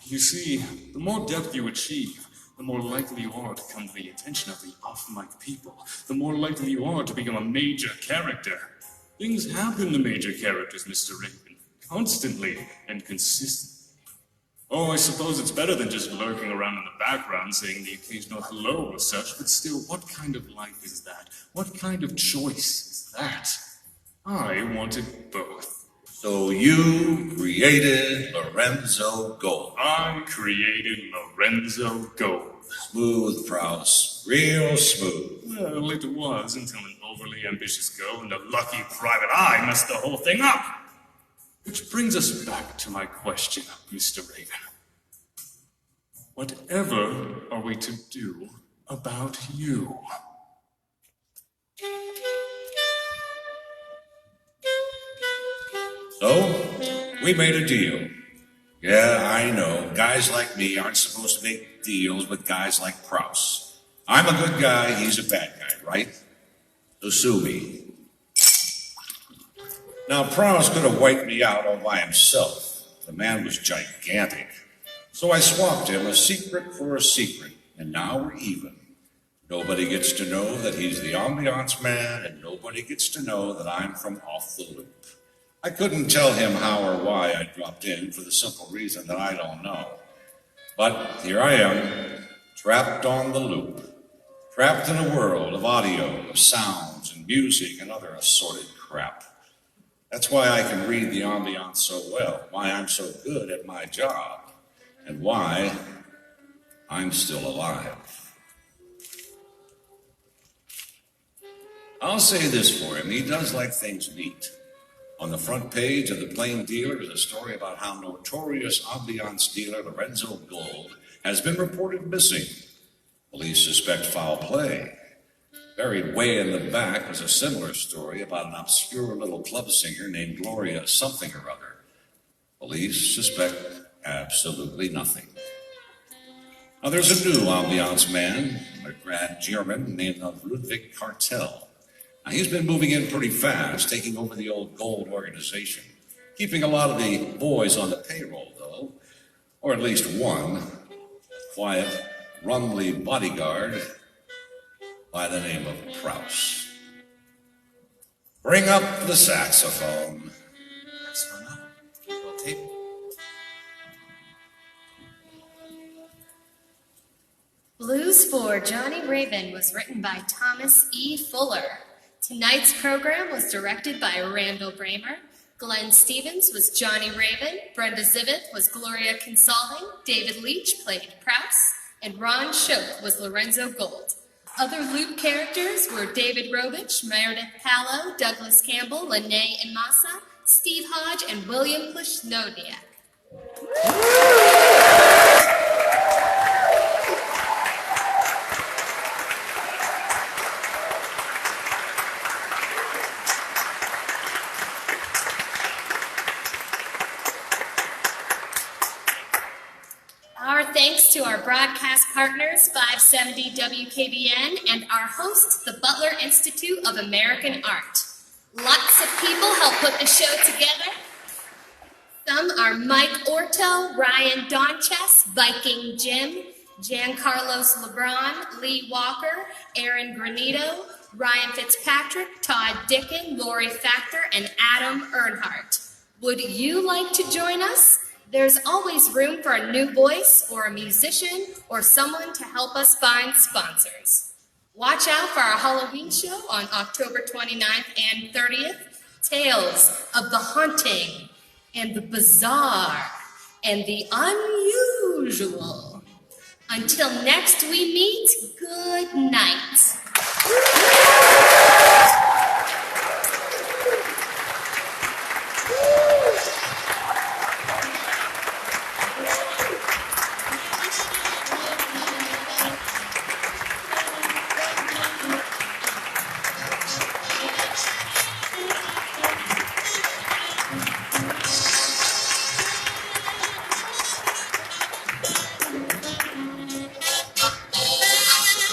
You see, the more depth you achieve, the more likely you are to come to the attention of the off-mic people. The more likely you are to become a major character. Things happen to major characters, Mr. Raven, constantly and consistently. Oh, I suppose it's better than just lurking around in the background saying the occasional hello or such, but still, what kind of life is that? What kind of choice is that? I wanted both. So you created Lorenzo Gold. I created Lorenzo Gold. Smooth, Prowse. Real smooth. Well, it was until an overly ambitious girl and a lucky private eye messed the whole thing up. Which brings us back to my question, Mr. Raven. Whatever are we to do about you? So, we made a deal. Yeah, I know. Guys like me aren't supposed to make deals with guys like Prowse. I'm a good guy, he's a bad guy, right? So sue me. Now, Prowse could have wiped me out all by himself. The man was gigantic. So I swapped him a secret for a secret, and now we're even. Nobody gets to know that he's the ambiance man, and nobody gets to know that I'm from off the loop. I couldn't tell him how or why I dropped in for the simple reason that I don't know. But here I am, trapped on the loop, trapped in a world of audio, of sounds and music and other assorted crap. That's why I can read the ambiance so well, why I'm so good at my job, and why I'm still alive. I'll say this for him, he does like things neat. On the front page of the Plain Dealer is a story about how notorious ambiance dealer Lorenzo Gold has been reported missing. Police suspect foul play. Buried way in the back was a similar story about an obscure little club singer named Gloria something or other. Police suspect absolutely nothing. Now there's a new ambiance man, a grad German named Ludwig Kartel. Now he's been moving in pretty fast, taking over the old gold organization. Keeping a lot of the boys on the payroll, though, or at least one, a quiet, runly bodyguard by the name of Prouse. Bring up the saxophone. Saxophone up. Roll tape. Blues for Johnny Raven was written by Thomas E. Fuller. Tonight's program was directed by Randall Bramer. Glenn Stevens was Johnny Raven. Brenda Zivith was Gloria Consalving. David Leach played Prouse. And Ron Schoch was Lorenzo Gold. Other Loop characters were David Robich, Meredith Pallow, Douglas Campbell, Lene and Massa, Steve Hodge, and William Plishnodiak. Our thanks to our broadcast partners, 570 WKBN, and our host, the Butler Institute of American Art. Lots of people help put the show together. Some are Mike Orto, Ryan Donches, Viking Jim, Giancarlos LeBron, Lee Walker, Aaron Granito, Ryan Fitzpatrick, Todd Dickin, Lori Factor, and Adam Earnhardt. Would you like to join us? There's always room for a new voice or a musician or someone to help us find sponsors. Watch out for our Halloween show on October 29th and 30th. Tales of the haunting and the bizarre and the unusual. Until next we meet, good night.